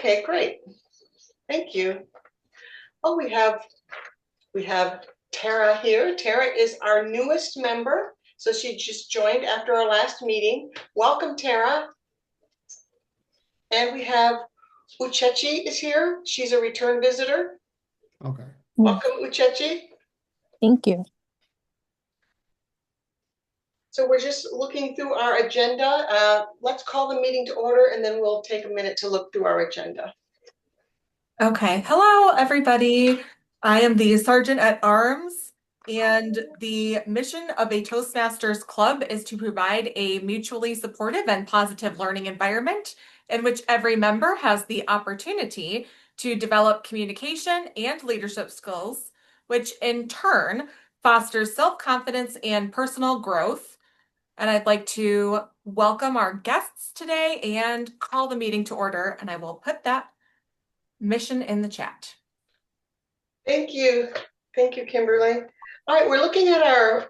Okay, great. Thank you. Oh, we have Tara here. Tara is our newest member. So she just joined after our last meeting. Welcome, Tara. And we have Uchechi is here. She's a return visitor. Okay. Welcome, Uchechi. Thank you. So we're just looking through our agenda. Let's call the meeting to order and then we'll take a minute to look through our agenda. Okay. Hello, everybody. I am the Sergeant at Arms, and the mission of a Toastmasters club is to provide a mutually supportive and positive learning environment in which every member has the opportunity to develop communication and leadership skills, which in turn fosters self-confidence and personal growth. And I'd like to welcome our guests today and call the meeting to order, and I will put that mission in the chat. Thank you. Thank you, Kimberly. All right, we're looking at our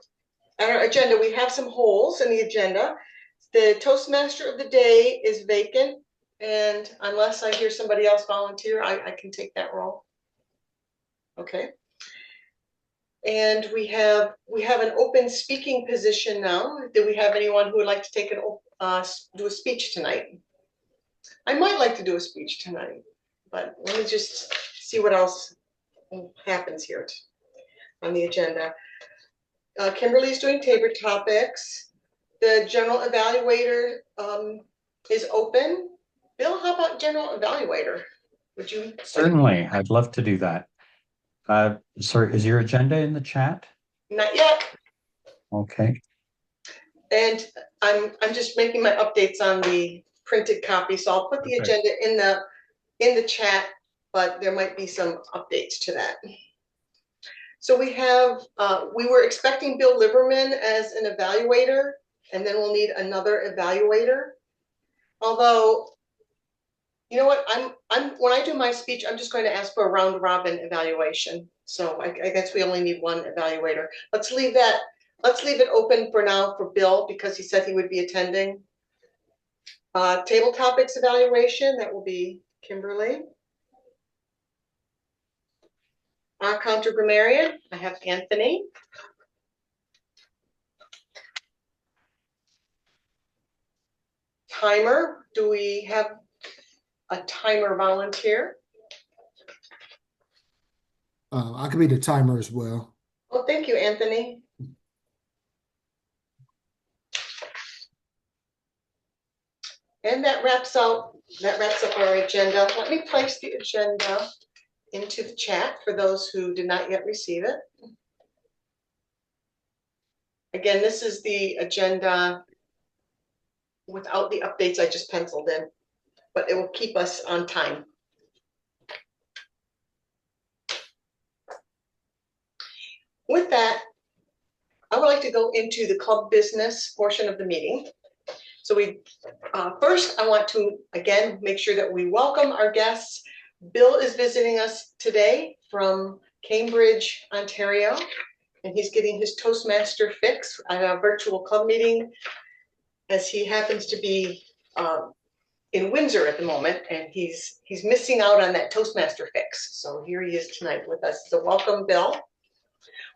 agenda. We have some holes in the agenda. The Toastmaster of the day is vacant, and unless I hear somebody else volunteer, I can take that role. Okay. And we have an open speaking position now. Do we have anyone who would like to take do a speech tonight? I might like to do a speech tonight, but let me just see what else happens here on the agenda. Kimberly's doing table topics. The general evaluator is open. Bill, how about general evaluator? Would you? Certainly, I'd love to do that. Sorry, is your agenda in the chat? Not yet. Okay. And I'm just making my updates on the printed copy, so I'll put the agenda in the chat, but there might be some updates to that. So we were expecting Bill Liberman as an evaluator, and then we'll need another evaluator. Although, you know what, when I do my speech, I'm just going to ask for a round robin evaluation. So I guess we only need one evaluator. Let's leave it open for now for Bill because he said he would be attending. Table topics evaluation, that will be Kimberly. Our counter grammarian, I have Anthony. Timer, do we have a timer volunteer? I could be the timer as well. Well, thank you, Anthony. And that wraps up our agenda. Let me place the agenda into the chat for those who did not yet receive it. Again, this is the agenda without the updates I just penciled in, but it will keep us on time. With that, I would like to go into the club business portion of the meeting. So first, I want to, again, make sure that we welcome our guests. Bill is visiting us today from Cambridge, Ontario, and he's getting his Toastmaster fix at a virtual club meeting as he happens to be in Windsor at the moment, and he's missing out on that Toastmaster fix. So here he is tonight with us. So welcome, Bill.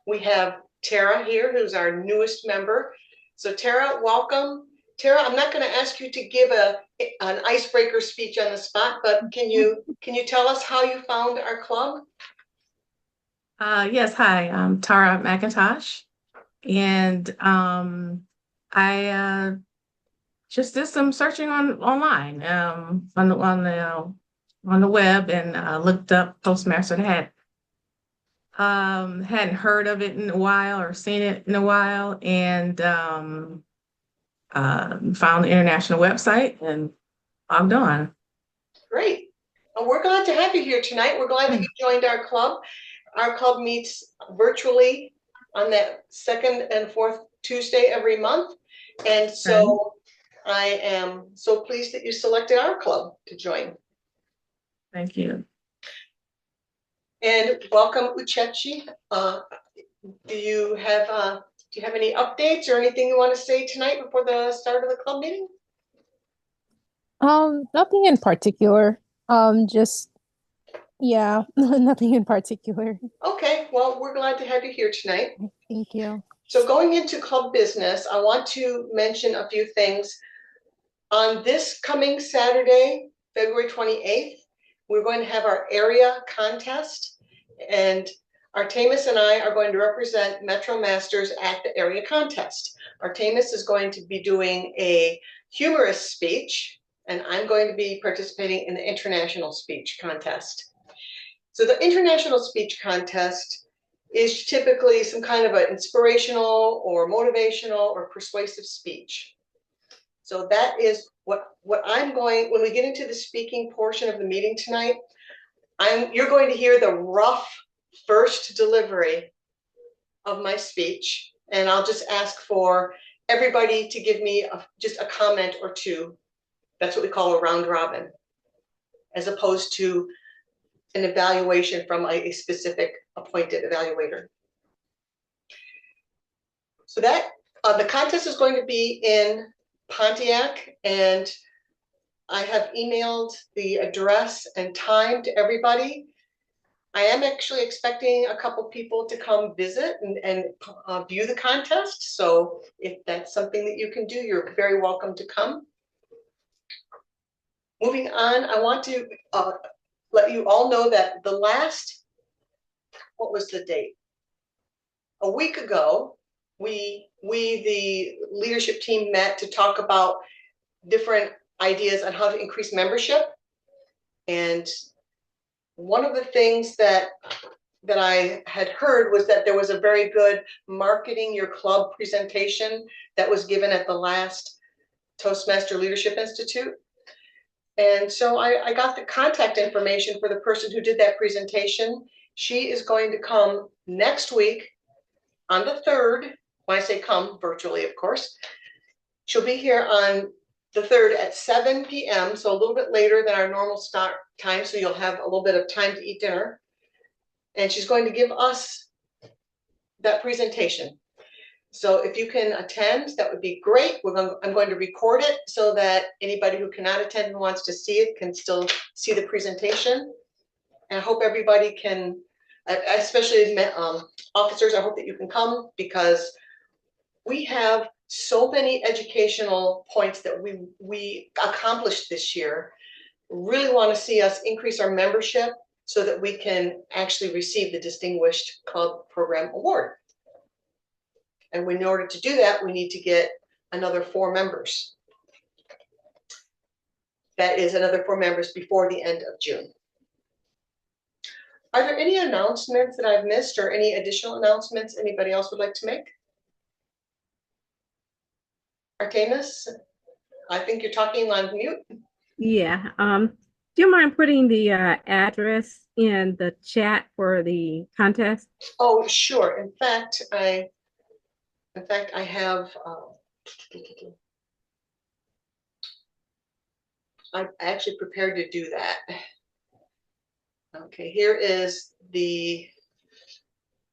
We have Tara here, who's our newest member. So Tara, welcome. Tara, I'm not going to ask you to give an icebreaker speech on the spot, but can you tell us how you found our club? Yes, hi, I'm Tara McIntosh, and I just did some searching online on the web and looked up Toastmaster and hadn't heard of it in a while or seen it in a while, and found the international website and logged on. Great. Well, we're glad to have you here tonight. We're glad that you joined our club. Our club meets virtually on that second and fourth Tuesday every month. And so I am so pleased that you selected our club to join. Thank you. And welcome, Uchechi. Do you have any updates or anything you want to say tonight before the start of the club meeting? Nothing in particular. Just yeah, nothing in particular. Okay, well, we're glad to have you here tonight. Thank you. So going into club business, I want to mention a few things. On this coming Saturday, February 28th, we're going to have our area contest, and Artemis and I are going to represent Metro Masters at the area contest. Artemis is going to be doing a humorous speech, and I'm going to be participating in the international speech contest. So the international speech contest is typically some kind of an inspirational or motivational or persuasive speech. So that is what I'm going, when we get into the speaking portion of the meeting tonight, you're going to hear the rough first delivery of my speech, and I'll just ask for everybody to give me just a comment or two. That's what we call a round robin, as opposed to an evaluation from a specific appointed evaluator. So that the contest is going to be in Pontiac, and I have emailed the address and time to everybody. I am actually expecting a couple people to come visit and view the contest. So if that's something that you can do, you're very welcome to come. Moving on, I want to let you all know that the last, what was the date? A week ago, we the leadership team met to talk about different ideas on how to increase membership. And one of the things that I had heard was that there was a very good marketing your club presentation that was given at the last Toastmaster Leadership Institute. And so I got the contact information for the person who did that presentation. She is going to come next week on the 3rd. When I say come, virtually, of course. She'll be here on the 3rd at 7 p.m., so a little bit later than our normal start time, so you'll have a little bit of time to eat dinner. And she's going to give us that presentation. So if you can attend, that would be great. I'm going to record it so that anybody who cannot attend and wants to see it can still see the presentation. And I hope everybody can, especially officers, I hope that you can come, because we have so many educational points that we accomplished this year. Really want to see us increase our membership so that we can actually receive the Distinguished Club Program Award. And in order to do that, we need to get another 4 members. That is another 4 members before the end of June. Are there any announcements that I've missed, or any additional announcements anybody else would like to make? Artemis, I think you're talking on mute. Yeah. Do you mind putting the address in the chat for the contest? Oh, sure. In fact, I have. I'm actually prepared to do that. Okay, here is the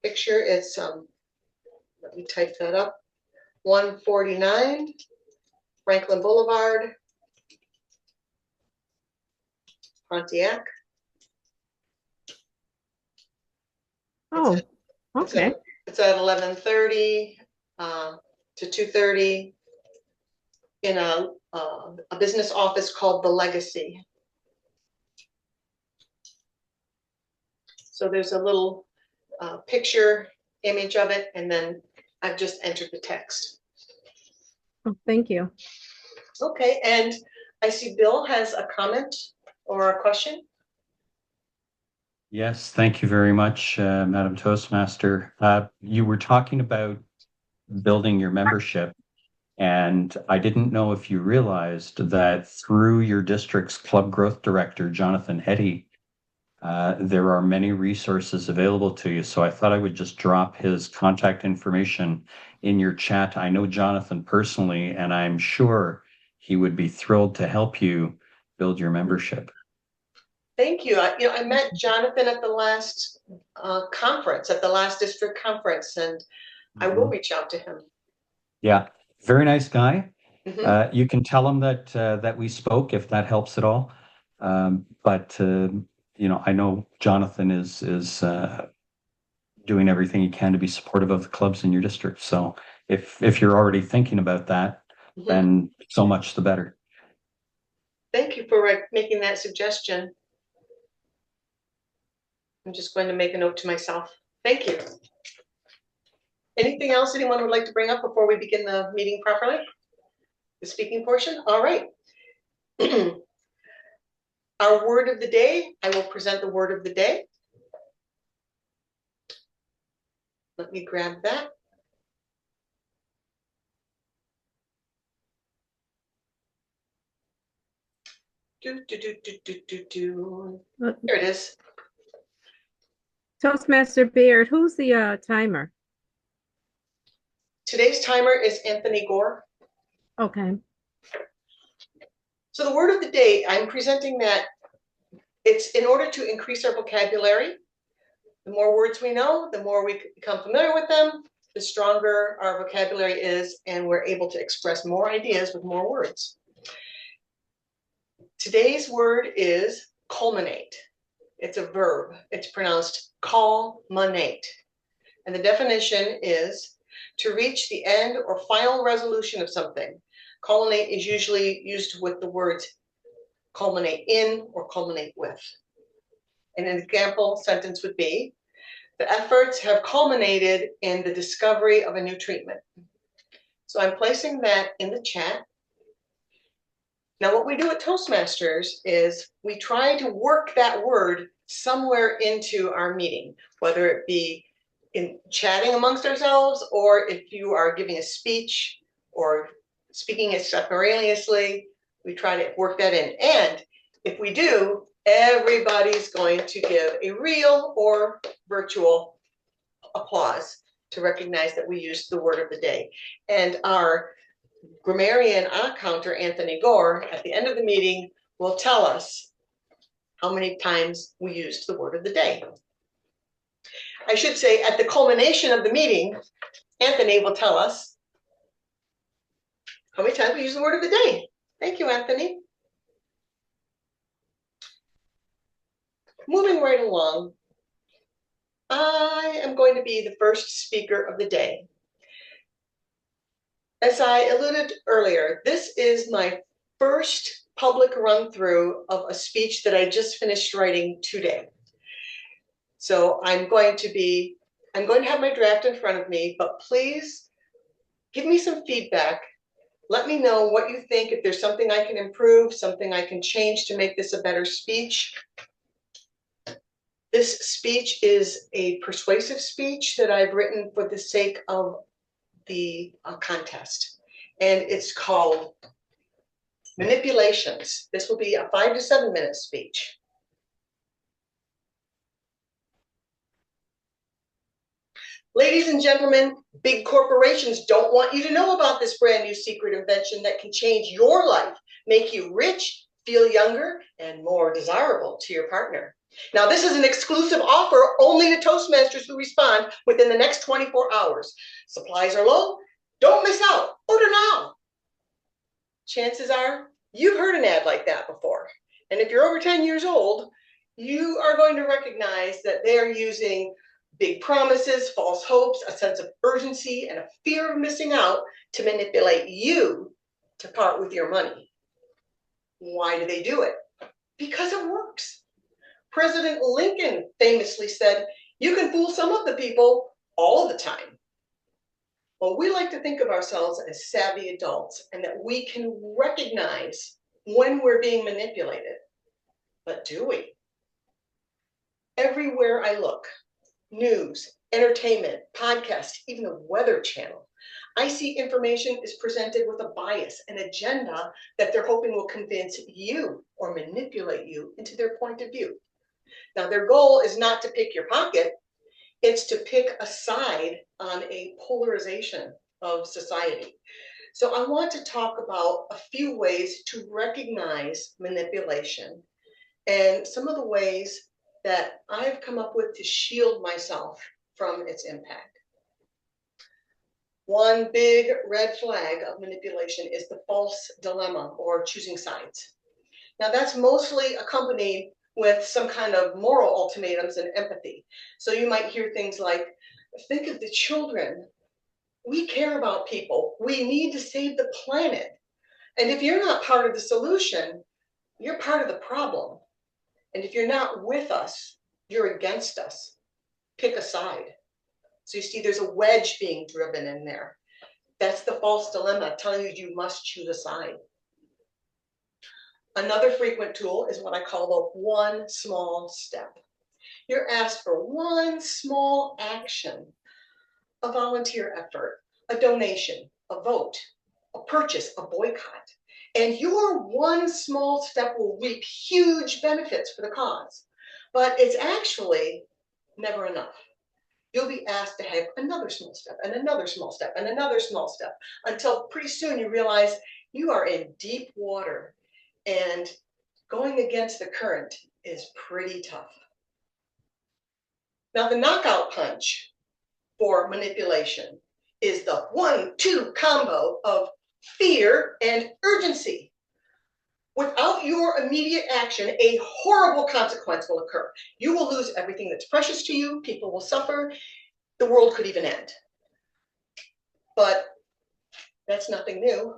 picture. It's let me type that up. 149 Franklin Boulevard, Pontiac. Oh, okay. It's at 11:30 to 2:30 in a business office called The Legacy. So there's a little picture image of it, and then I've just entered the text. Oh, thank you. Okay, and I see Bill has a comment or a question. Yes, thank you very much, Madam Toastmaster. You were talking about building your membership, and I didn't know if you realized that through your district's club growth director, Jonathan Heddy, there are many resources available to you. So I thought I would just drop his contact information in your chat. I know Jonathan personally, and I'm sure he would be thrilled to help you build your membership. Thank you. I met Jonathan at the last conference, at the last district conference, and I will reach out to him. Yeah, very nice guy. Mm-hmm. You can tell him that we spoke, if that helps at all. But I know Jonathan is doing everything he can to be supportive of the clubs in your district. So if you're already thinking about that, then so much the better. Thank you for making that suggestion. I'm just going to make a note to myself. Thank you. Anything else anyone would like to bring up before we begin the meeting properly? The speaking portion? All right. Our word of the day, I will present the word of the day. Let me grab that. Here it is. Toastmaster Baird, who's the timer? Today's timer is Anthony Gore. Okay. So the word of the day, I'm presenting that it's in order to increase our vocabulary. The more words we know, the more we become familiar with them, the stronger our vocabulary is, and we're able to express more ideas with more words. Today's word is culminate. It's a verb. It's pronounced culminate. And the definition is to reach the end or final resolution of something. Culminate is usually used with the words culminate in or culminate with. And an example sentence would be, the efforts have culminated in the discovery of a new treatment. So I'm placing that in the chat. Now, what we do at Toastmasters is we try to work that word somewhere into our meeting, whether it be in chatting amongst ourselves, or if you are giving a speech or speaking extemporaneously, we try to work that in. And if we do, everybody's going to give a real or virtual applause to recognize that we used the word of the day. And our grammarian counter, Anthony Gore, at the end of the meeting will tell us how many times we used the word of the day. I should say at the culmination of the meeting, Anthony will tell us how many times we use the word of the day. Thank you, Anthony. Moving right along, I am going to be the first speaker of the day. As I alluded earlier, this is my first public run through of a speech that I just finished writing today. So I'm going to have my draft in front of me, but please give me some feedback. Let me know what you think, if there's something I can improve, something I can change to make this a better speech. This speech is a persuasive speech that I've written for the sake of the contest, and it's called Manipulations. This will be a 5 to 7 minute speech. Ladies and gentlemen, big corporations don't want you to know about this brand new secret invention that can change your life, make you rich, feel younger, and more desirable to your partner. Now, this is an exclusive offer only to Toastmasters who respond within the next 24 hours. Supplies are low. Don't miss out. Order now. Chances are you've heard an ad like that before. And if you're over 10 years old, you are going to recognize that they're using big promises, false hopes, a sense of urgency, and a fear of missing out to manipulate you to part with your money. Why do they do it? Because it works. President Lincoln famously said, you can fool some of the people all the time. Well, we like to think of ourselves as savvy adults and that we can recognize when we're being manipulated. But do we? Everywhere I look, news, entertainment, podcast, even the Weather Channel, I see information is presented with a bias, an agenda that they're hoping will convince you or manipulate you into their point of view. Now, their goal is not to pick your pocket, it's to pick a side on a polarization of society. So I want to talk about a few ways to recognize manipulation and some of the ways that I've come up with to shield myself from its impact. One big red flag of manipulation is the false dilemma or choosing sides. Now that's mostly accompanied with some kind of moral ultimatums and empathy. So you might hear things like, think of the children. We care about people. We need to save the planet. And if you're not part of the solution, you're part of the problem. And if you're not with us, you're against us. Pick a side. So you see there's a wedge being driven in there. That's the false dilemma telling you you must choose a side. Another frequent tool is what I call the one small step. You're asked for one small action, a volunteer effort, a donation, a vote, a purchase, a boycott. And your one small step will reap huge benefits for the cause. But it's actually never enough. You'll be asked to have another small step and another small step and another small step until pretty soon you realize you are in deep water and going against the current is pretty tough. Now, the knockout punch for manipulation is the 1-2 combo of fear and urgency. Without your immediate action, a horrible consequence will occur. You will lose everything that's precious to you, people will suffer, the world could even end. But that's nothing new.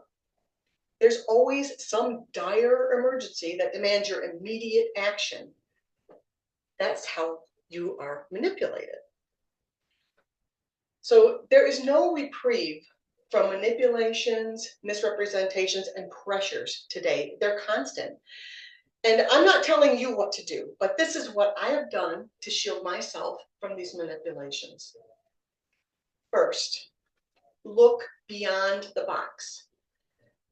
There's always some dire emergency that demands your immediate action. That's how you are manipulated. So there is no reprieve from manipulations, misrepresentations, and pressures today. They're constant. And I'm not telling you what to do, but this is what I have done to shield myself from these manipulations. First, look beyond the box.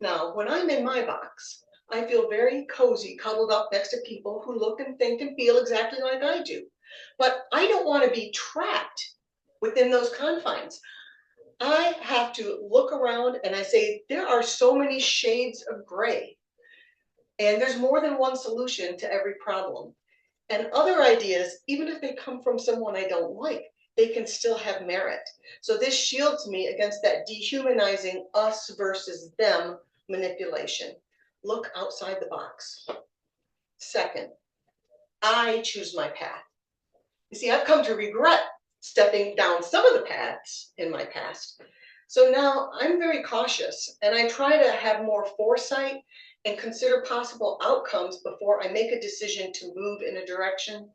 Now, when I'm in my box, I feel very cozy, cuddled up next to people who look and think and feel exactly like I do. But I don't want to be trapped within those confines. I have to look around and I say, there are so many shades of gray. And there's more than one solution to every problem. And other ideas, even if they come from someone I don't like, they can still have merit. So this shields me against that dehumanizing us versus them manipulation. Look outside the box. Second, I choose my path. You see, I've come to regret stepping down some of the paths in my past. So now I'm very cautious and I try to have more foresight and consider possible outcomes before I make a decision to move in a direction.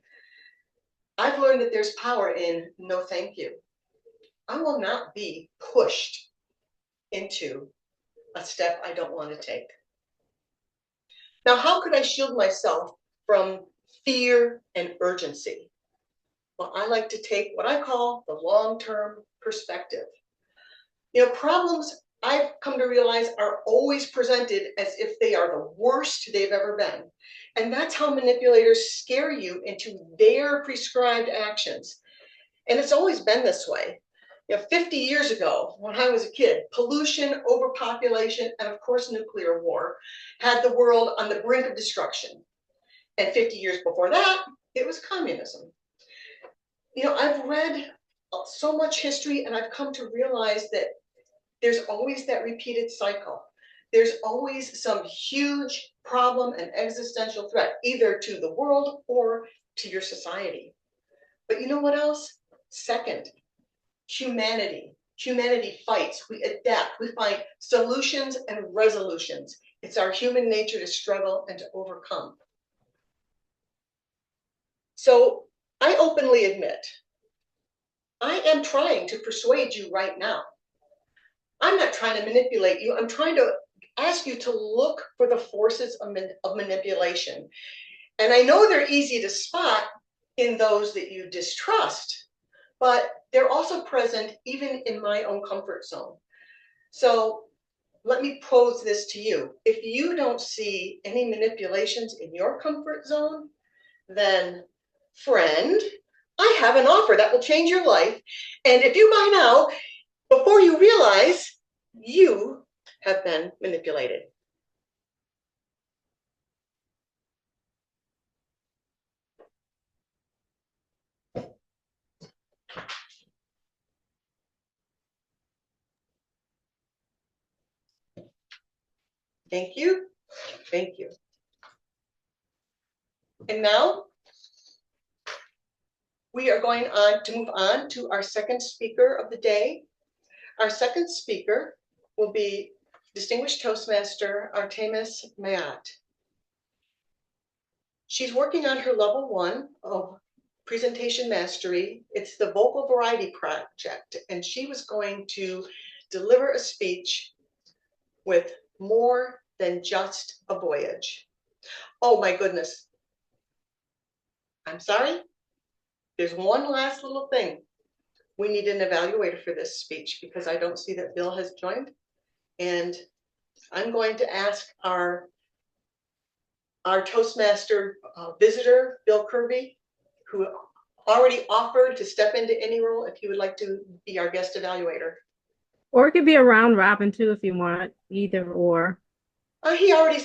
I've learned that there's power in no thank you. I will not be pushed into a step I don't want to take. Now, how could I shield myself from fear and urgency? Well, I like to take what I call the long-term perspective. You know, problems I've come to realize are always presented as if they are the worst they've ever been. And that's how manipulators scare you into their prescribed actions. And it's always been this way. You know, 50 years ago, when I was a kid, pollution, overpopulation, and of course, nuclear war had the world on the brink of destruction. And 50 years before that, it was communism. You know, I've read so much history and I've come to realize that there's always that repeated cycle. There's always some huge problem and existential threat, either to the world or to your society. But you know what else? Second, humanity. Humanity fights, we adapt, we find solutions and resolutions. It's our human nature to struggle and to overcome. So I openly admit, I am trying to persuade you right now. I'm not trying to manipulate you. I'm trying to ask you to look for the forces of manipulation. And I know they're easy to spot in those that you distrust, but they're also present even in my own comfort zone. So let me pose this to you. If you don't see any manipulations in your comfort zone, then friend, I have an offer that will change your life. And if you buy now, before you realize you have been manipulated. Thank you. Thank you. And now we are going on to move on to our second speaker of the day. Our second speaker will be Distinguished Toastmaster Artemis Mayat. She's working on her level 1 of presentation mastery. It's the vocal variety project, and she was going to deliver a speech with more than just a voyage. Oh my goodness. I'm sorry. There's one last little thing. We need an evaluator for this speech because I don't see that Bill has joined. And I'm going to ask our Toastmaster visitor, Bill Kirby, who already offered to step into any role if he would like to be our guest evaluator. Or it could be a round robin too if you want, either or. He already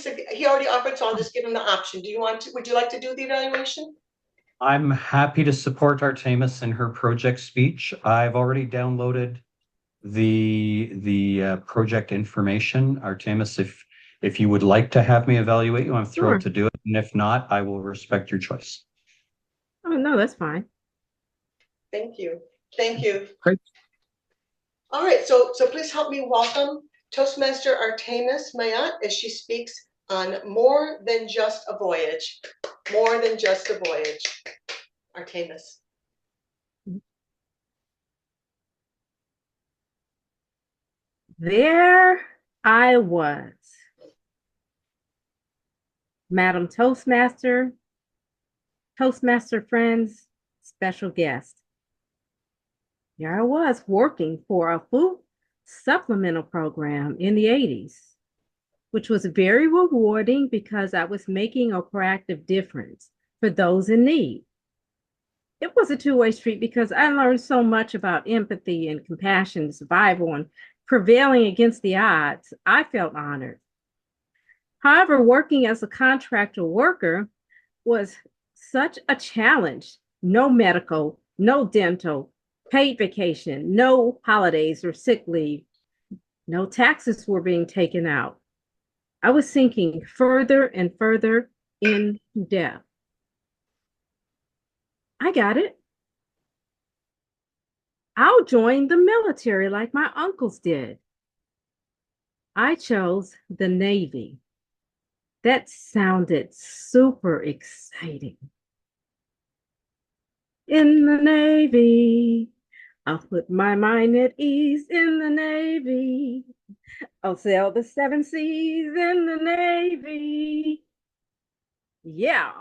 offered, so I'll just give him the option. Would you like to do the evaluation? I'm happy to support Artemis in her project speech. I've already downloaded the project information. Artemis, if you would like to have me evaluate you, I'm thrilled to do it. And if not, I will respect your choice. Oh, no, that's fine. Thank you. Thank you. Great. All right, so please help me welcome Toastmaster Artemis Mayat as she speaks on More Than Just a Voyage. More Than Just a Voyage. Artemis. There I was, Madam Toastmaster, Toastmaster friends, special guest. Here I was working for a food supplemental program in the 80s, which was very rewarding because I was making a proactive difference for those in need. It was a two-way street because I learned so much about empathy and compassion, survival, and prevailing against the odds. I felt honored. However, working as a contractor worker was such a challenge. No medical, no dental, paid vacation, no holidays or sick leave. No taxes were being taken out. I was sinking further and further into debt. I got it. I'll join the military like my uncles did. I chose the Navy. That sounded super exciting. In the Navy, I'll put my mind at ease in the Navy. I'll sail the 7 seas in the Navy. Yeah,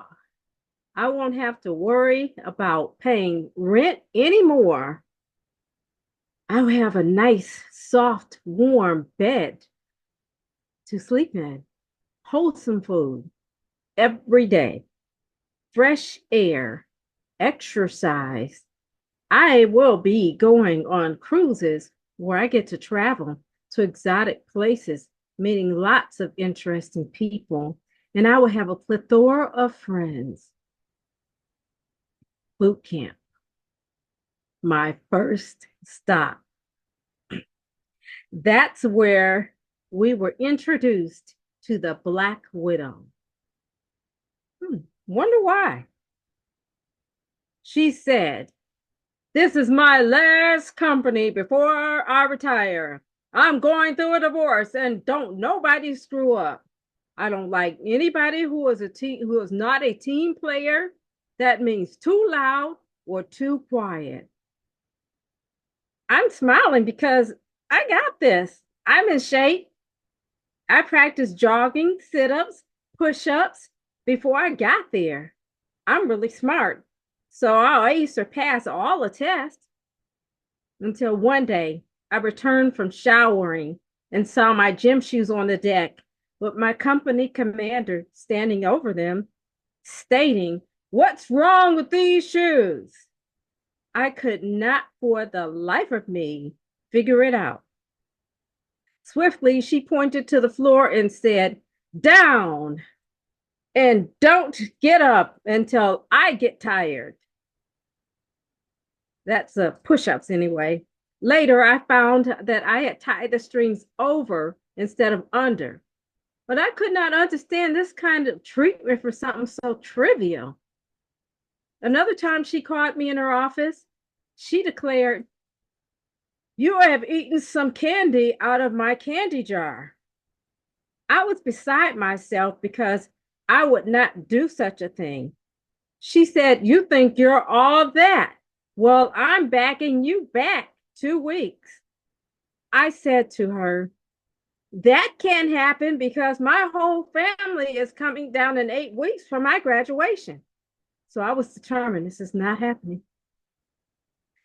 I won't have to worry about paying rent anymore. I'll have a nice, soft, warm bed to sleep in, wholesome food every day, fresh air, exercise. I will be going on cruises where I get to travel to exotic places, meeting lots of interesting people, and I will have a plethora of friends. Boot camp, my first stop. That's where we were introduced to the Black Widow. Wonder why. She said, "This is my last company before I retire. I'm going through a divorce and don't nobody screw up. I don't like anybody who is not a team player. That means too loud or too quiet." I'm smiling because I got this. I'm in shape. I practiced jogging, sit-ups, push-ups before I got there. I'm really smart. So I aced or passed all the tests until one day I returned from showering and saw my gym shoes on the deck with my company commander standing over them, stating, "What's wrong with these shoes?" I could not for the life of me figure it out. Swiftly, she pointed to the floor and said, "Down, and don't get up until I get tired." That's push-ups anyway. Later, I found that I had tied the strings over instead of under. But I could not understand this kind of treatment for something so trivial. Another time she caught me in her office, she declared, "You have eaten some candy out of my candy jar." I was beside myself because I would not do such a thing. She said, "You think you're all that? Well, I'm backing you back 2 weeks." I said to her, "That can't happen because my whole family is coming down in 8 weeks for my graduation." So I was determined this is not happening.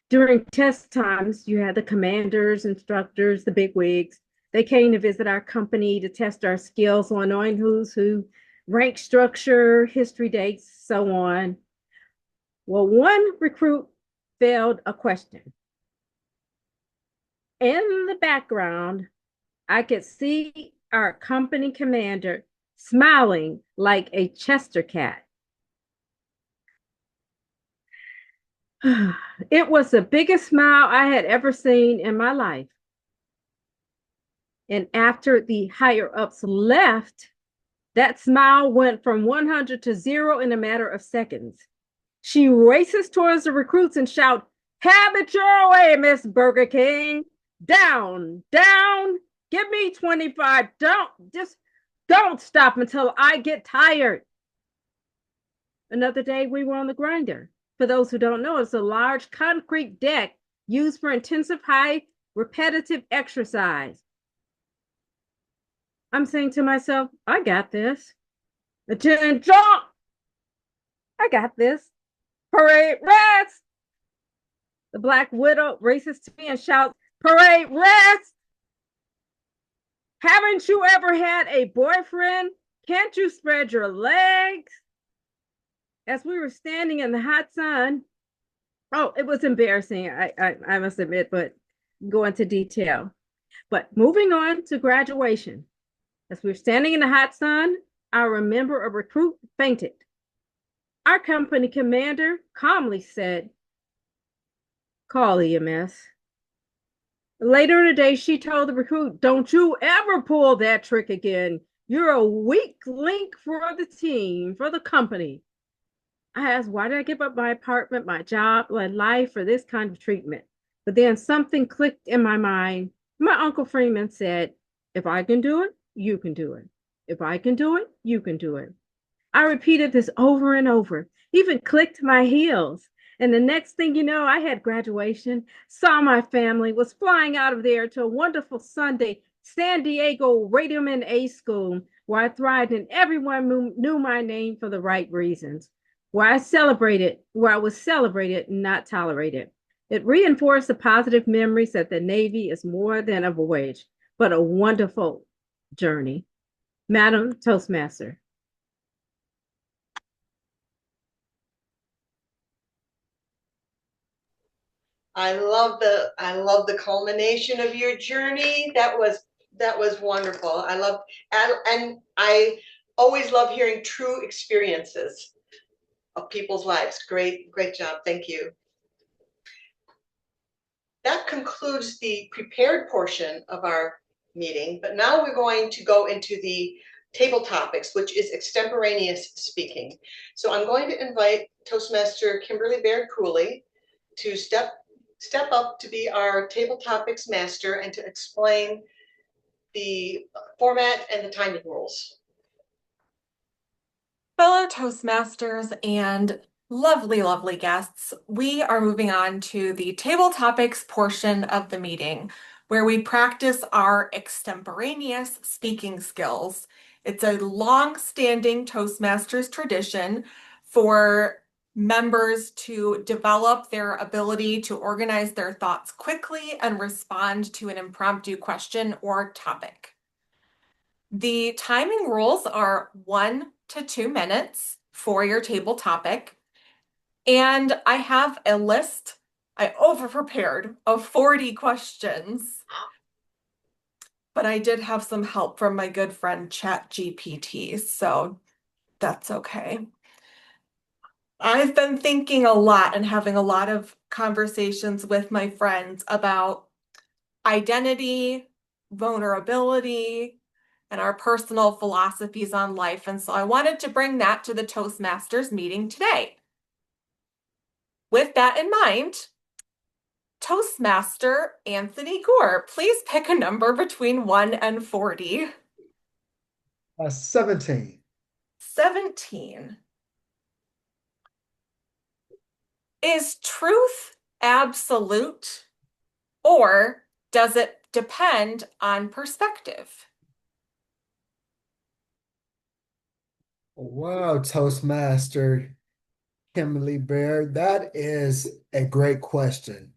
During test times, you had the commanders, instructors, the bigwigs. They came to visit our company to test our skills on knowing who's who, rank structure, history dates, so on. Well, one recruit failed a question. In the background, I could see our company commander smiling like a Chester cat. It was the biggest smile I had ever seen in my life. And after the higher ups left, that smile went from 100 to 0 in a matter of seconds. She races towards the recruits and shouts, "Have it your way, Miss Burger King. Down, down. Give me 25. Don't stop until I get tired." Another day we were on the grinder. For those who don't know, it's a large concrete deck used for intensive, high, repetitive exercise. I'm saying to myself, I got this. Attention, jump! I got this. Parade rest! The Black Widow races to me and shouts, "Parade rest! Haven't you ever had a boyfriend? Can't you spread your legs?" As we were standing in the hot sun, oh, it was embarrassing, I must admit, but go into detail. But moving on to graduation. As we were standing in the hot sun, I remember a recruit fainted. Our company commander calmly said, "Call EMS." Later in the day, she told the recruit, "Don't you ever pull that trick again. You're a weak link for the team, for the company." I asked, why did I give up my apartment, my job, my life for this kind of treatment? But then something clicked in my mind. My Uncle Freeman said, "If I can do it, you can do it. If I can do it, you can do it." I repeated this over and over, even clicked my heels. And the next thing you know, I had graduation, saw my family, was flying out of there to a wonderful Sunday San Diego Radioman A School, where I thrived and everyone knew my name for the right reasons, where I was celebrated, not tolerated. It reinforced the positive memories that the Navy is more than a voyage, but a wonderful journey. Madam Toastmaster. I love the culmination of your journey. That was wonderful. And I always love hearing true experiences of people's lives. Great job. Thank you. That concludes the prepared portion of our meeting, but now we're going to go into the table topics, which is extemporaneous speaking. So I'm going to invite Toastmaster Kimberly Baird Cooley to step up to be our table topics master and to explain the format and the timing rules. Fellow Toastmasters and lovely, lovely guests, we are moving on to the table topics portion of the meeting, where we practice our extemporaneous speaking skills. It's a long-standing Toastmasters tradition for members to develop their ability to organize their thoughts quickly and respond to an impromptu question or topic. The timing rules are 1 to 2 minutes for your table topic. And I have a list, I over-prepared, of 40 questions. But I did have some help from my good friend ChatGPT, so that's okay. I've been thinking a lot and having a lot of conversations with my friends about identity, vulnerability, and our personal philosophies on life. And so I wanted to bring that to the Toastmasters meeting today. With that in mind, Toastmaster Anthony Gore, please pick a number between 1 and 40. 17. 17. Is truth absolute, or does it depend on perspective? Wow, Toastmaster Kimberly Bear, that is a great question.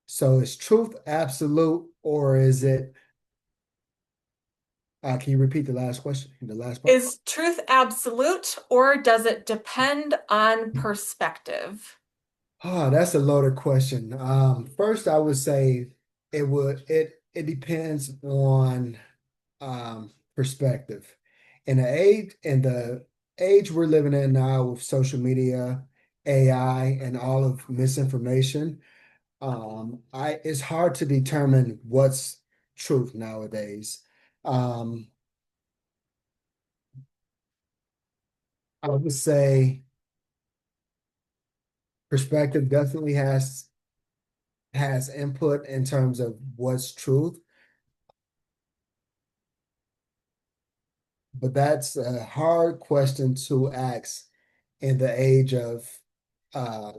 So is truth absolute, or is it, can you repeat the last question, the last part? Is truth absolute, or does it depend on perspective? Oh, that's a loaded question. First I would say it depends on perspective. In the age we're living in now with social media, AI, and all of misinformation, it's hard to determine what's truth nowadays. Um, I would say perspective definitely has input in terms of what's truth, but that's a hard question to ask in the age of uh,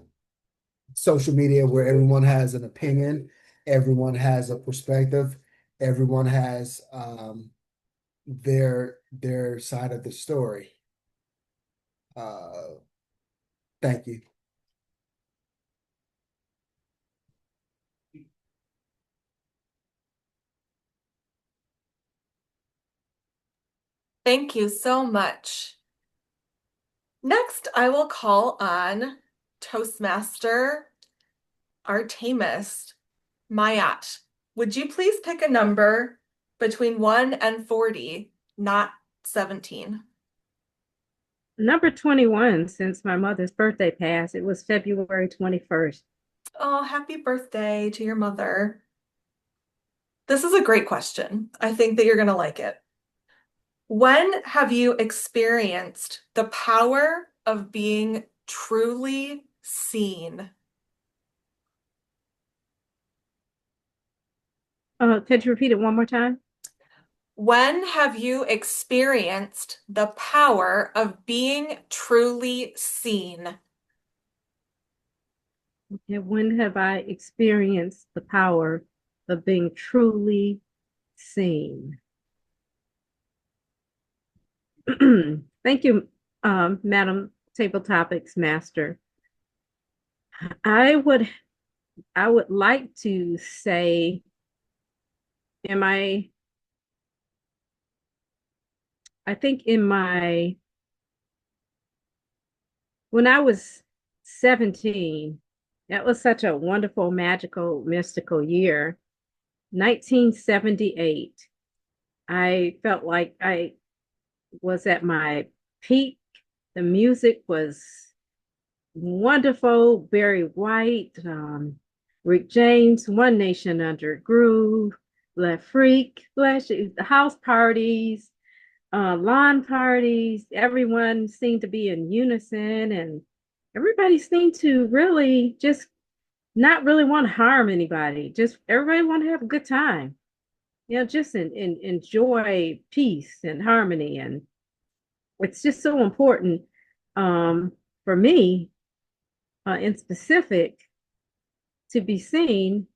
social media where everyone has an opinion, everyone has a perspective, everyone has their side of the story. Uh, thank you. Thank you so much. Next, I will call on Toastmaster Artemis Mayat. Would you please pick a number between 1 and 40, not 17? Number 21, since my mother's birthday passed, it was February 21st. Oh, happy birthday to your mother. This is a great question. I think that you're going to like it. When have you experienced the power of being truly seen? Could you repeat it one more time? When have you experienced the power of being truly seen? Okay, when have I experienced the power of being truly seen? Thank you, Madam Table Topics Master. I would like to say, I think when I was 17, that was such a wonderful, magical, mystical year. 1978. I felt like I was at my peak. The music was wonderful, Barry White, Rick James, One Nation Under Groove, Le Freak, the house parties, lawn parties. Everyone seemed to be in unison, and everybody seemed to really just not really want to harm anybody. Just everybody want to have a good time. Just enjoy peace and harmony. And it's just so important for me in specific to be seen.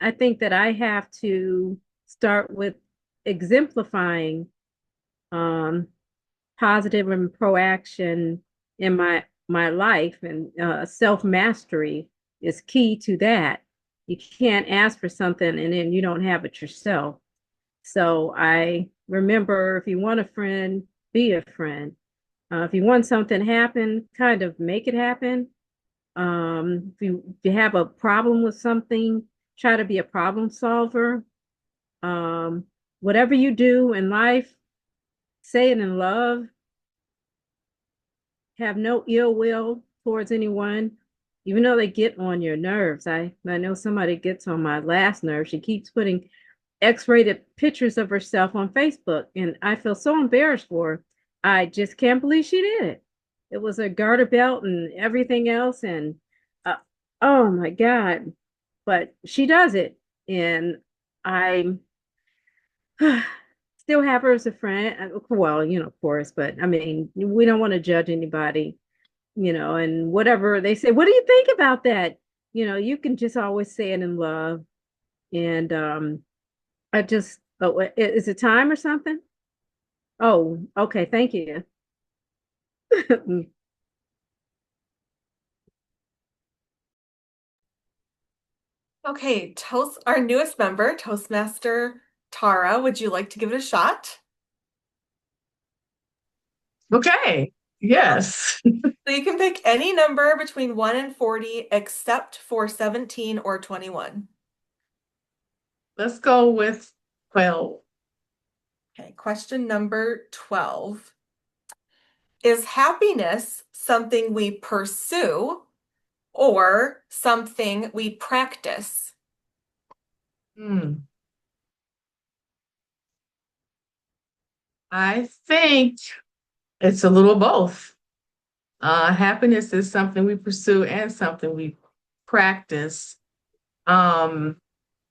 I think that I have to start with exemplifying um, positive and proaction in my life, and self-mastery is key to that. You can't ask for something and then you don't have it yourself. So I remember, if you want a friend, be a friend. If you want something to happen, kind of make it happen. If you have a problem with something, try to be a problem solver. Um, Whatever you do in life, say it in love. Have no ill will towards anyone, even though they get on your nerves. I know somebody gets on my last nerve. She keeps putting X-rated pictures of herself on Facebook, and I feel so embarrassed for her. I just can't believe she did it. It was a garter belt and everything else, and uh, oh my God. But she does it, and I still have her as a friend. Well, of course, but I mean, we don't want to judge anybody, and whatever they say, what do you think about that? You can just always say it in love. And I just, oh, is it time or something? Oh, okay, thank you. Okay, our newest member, Toastmaster Tara, would you like to give it a shot? Okay. Yes. So you can pick any number between 1 and 40 except for 17 or 21. Let's go with 12. Okay, question number 12. Is happiness something we pursue or something we practice? Hmm. I think it's a little both. Happiness is something we pursue and something we practice.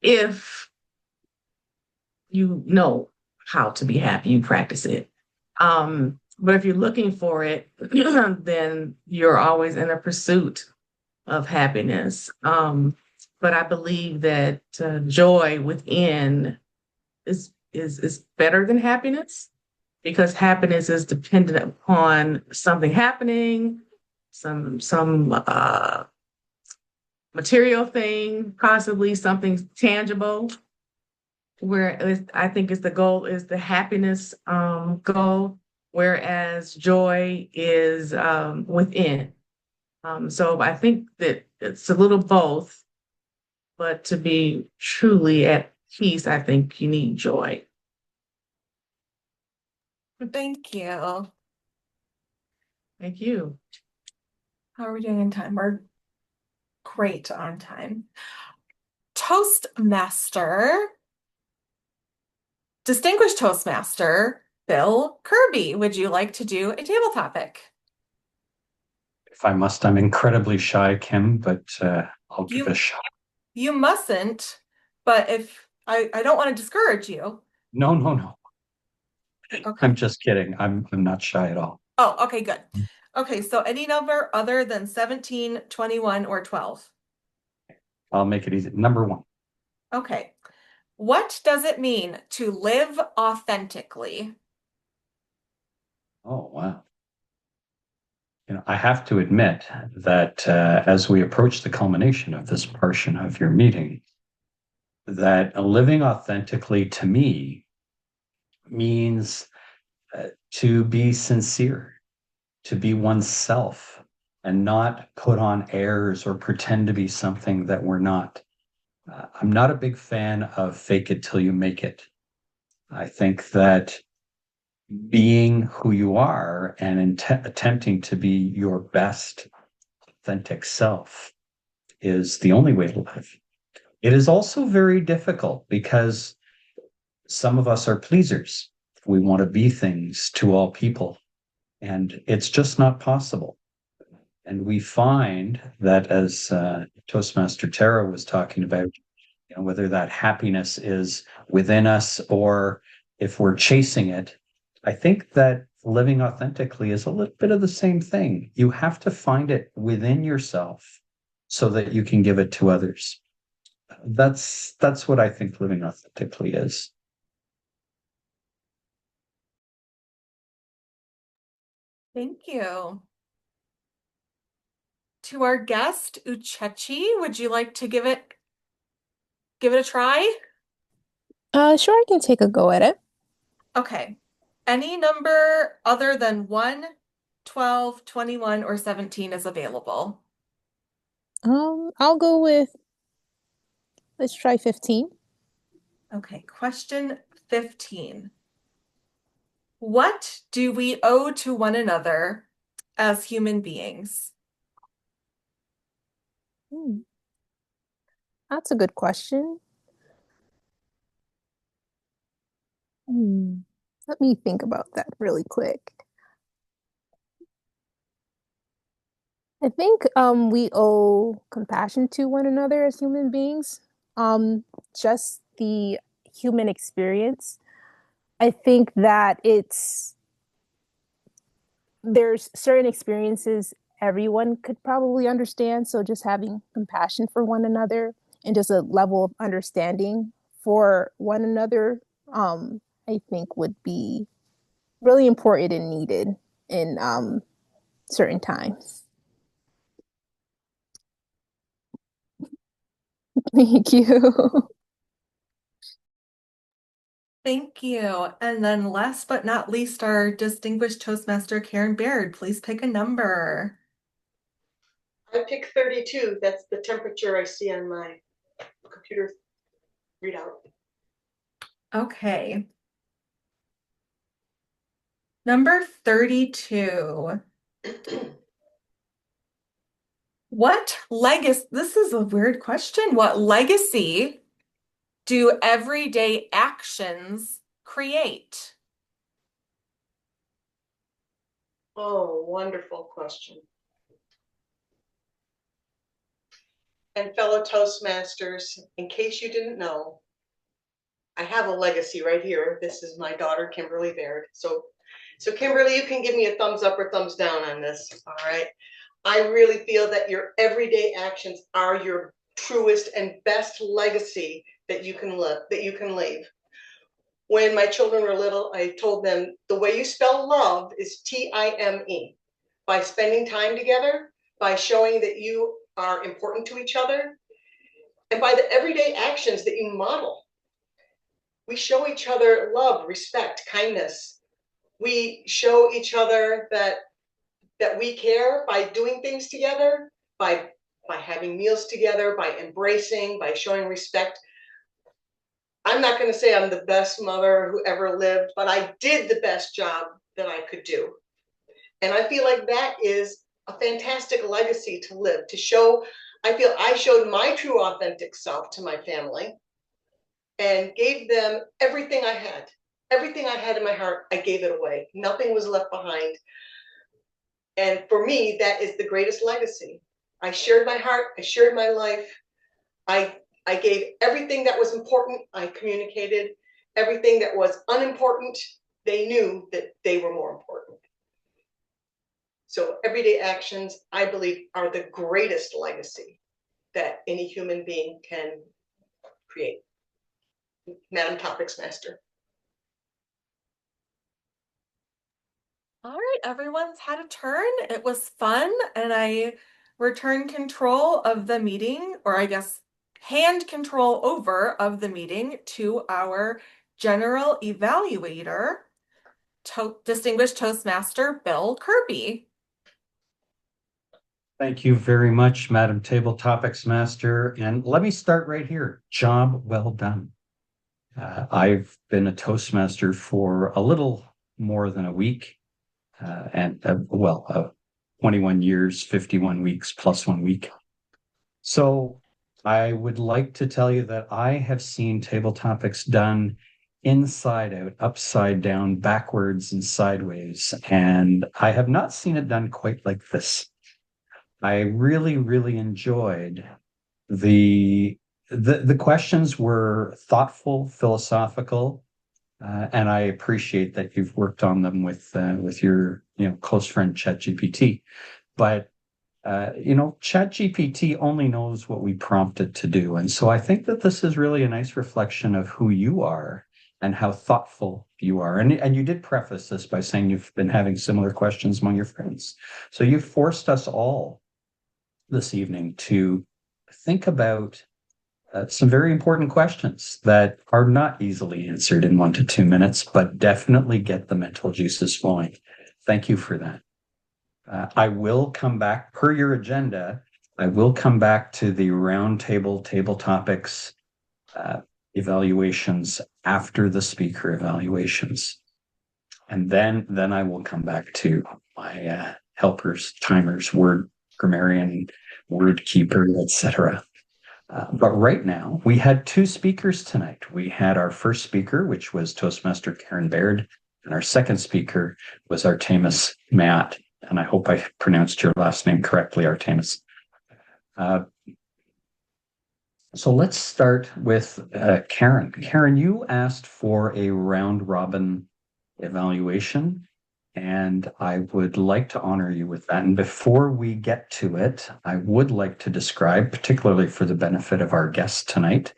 If you know how to be happy, you practice it. But if you're looking for it, then you're always in a pursuit of happiness. But I believe that joy within is better than happiness because happiness is dependent upon something happening, some material thing, possibly something tangible. Where I think is the goal is the happiness goal, whereas joy is within. So I think that it's a little both, but to be truly at peace, I think you need joy. Thank you. Thank you. How are we doing in time? We're great on time. Toastmaster, Distinguished Toastmaster Bill Kirby, would you like to do a table topic? If I must, I'm incredibly shy, Kim, but I'll give it a shot. You mustn't, but if I don't want to discourage you. No, no, no. Okay. I'm just kidding. I'm not shy at all. Oh, okay, good. Okay, so any number other than 17, 21, or 12. I'll make it easy. Number 1. Okay. What does it mean to live authentically? Oh, wow. I have to admit that as we approach the culmination of this portion of your meeting, that living authentically to me means to be sincere, to be oneself, and not put on airs or pretend to be something that we're not. I'm not a big fan of fake it till you make it. I think that being who you are and attempting to be your best authentic self is the only way to live. It is also very difficult because some of us are pleasers. We want to be things to all people, and it's just not possible. And we find that as Toastmaster Tara was talking about, whether that happiness is within us or if we're chasing it, I think that living authentically is a little bit of the same thing. You have to find it within yourself so that you can give it to others. That's what I think living authentically is. Thank you. To our guest, Uchechi, would you like to give it a try? Sure, I can take a go at it. Okay. Any number other than 1, 12, 21, or 17 is available. I'll go with, let's try 15. Okay, question 15. What do we owe to one another as human beings? Hmm. That's a good question. Let me think about that really quick. I think we owe compassion to one another as human beings. Just the human experience. I think that there's certain experiences everyone could probably understand. So just having compassion for one another and just a level of understanding for one another, I think would be really important and needed in certain times. Thank you. Thank you. And then last but not least, our distinguished Toastmaster Karen Baird, please pick a number. I pick 32. That's the temperature I see on my computer readout. Okay. Number 32. This is a weird question. What legacy do everyday actions create? Oh, wonderful question. And fellow Toastmasters, in case you didn't know, I have a legacy right here. This is my daughter, Kimberly Baird. So Kimberly, you can give me a thumbs up or thumbs down on this, all right? I really feel that your everyday actions are your truest and best legacy that you can leave. When my children were little, I told them the way you spell love is Time. By spending time together, by showing that you are important to each other, and by the everyday actions that you model. We show each other love, respect, kindness. We show each other that we care by doing things together, by having meals together, by embracing, by showing respect. I'm not going to say I'm the best mother who ever lived, but I did the best job that I could do. And I feel like that is a fantastic legacy to live, to show. I feel I showed my true authentic self to my family and gave them everything I had. Everything I had in my heart, I gave it away. Nothing was left behind. And for me, that is the greatest legacy. I shared my heart, I shared my life. I gave everything that was important, I communicated. Everything that was unimportant, they knew that they were more important. So everyday actions, I believe, are the greatest legacy that any human being can create. Madam Topics Master. All right, everyone's had a turn. It was fun, and I return control of the meeting, or I guess hand control over of the meeting to our general evaluator, distinguished Toastmaster Bill Kirby. Thank you very much, Madam Table Topics Master. And let me start right here. Job well done. I've been a Toastmaster for a little more than a week, 21 years, 51 weeks plus 1 week. So I would like to tell you that I have seen table topics done inside out, upside down, backwards, and sideways, and I have not seen it done quite like this. I really, really enjoyed the questions were thoughtful, philosophical, and I appreciate that you've worked on them with your close friend ChatGPT. But ChatGPT only knows what we prompt it to do, and so I think that this is really a nice reflection of who you are and how thoughtful you are. And you did preface this by saying you've been having similar questions among your friends. So you've forced us all this evening to think about some very important questions that are not easily answered in 1 to 2 minutes, but definitely get the mental juices flowing. Thank you for that. I will come back per your agenda. I will come back to the roundtable table topics evaluations after the speaker evaluations. And then I will come back to my helpers, timers, word grammarian, word keeper, etc. But right now, we had two speakers tonight. We had our first speaker, which was Toastmaster Karen Baird, and our second speaker was Artemis Matt. And I hope I pronounced your last name correctly, Artemis. So let's start with Karen. Karen, you asked for a round robin evaluation, and I would like to honor you with that. And before we get to it, I would like to describe, particularly for the benefit of our guests tonight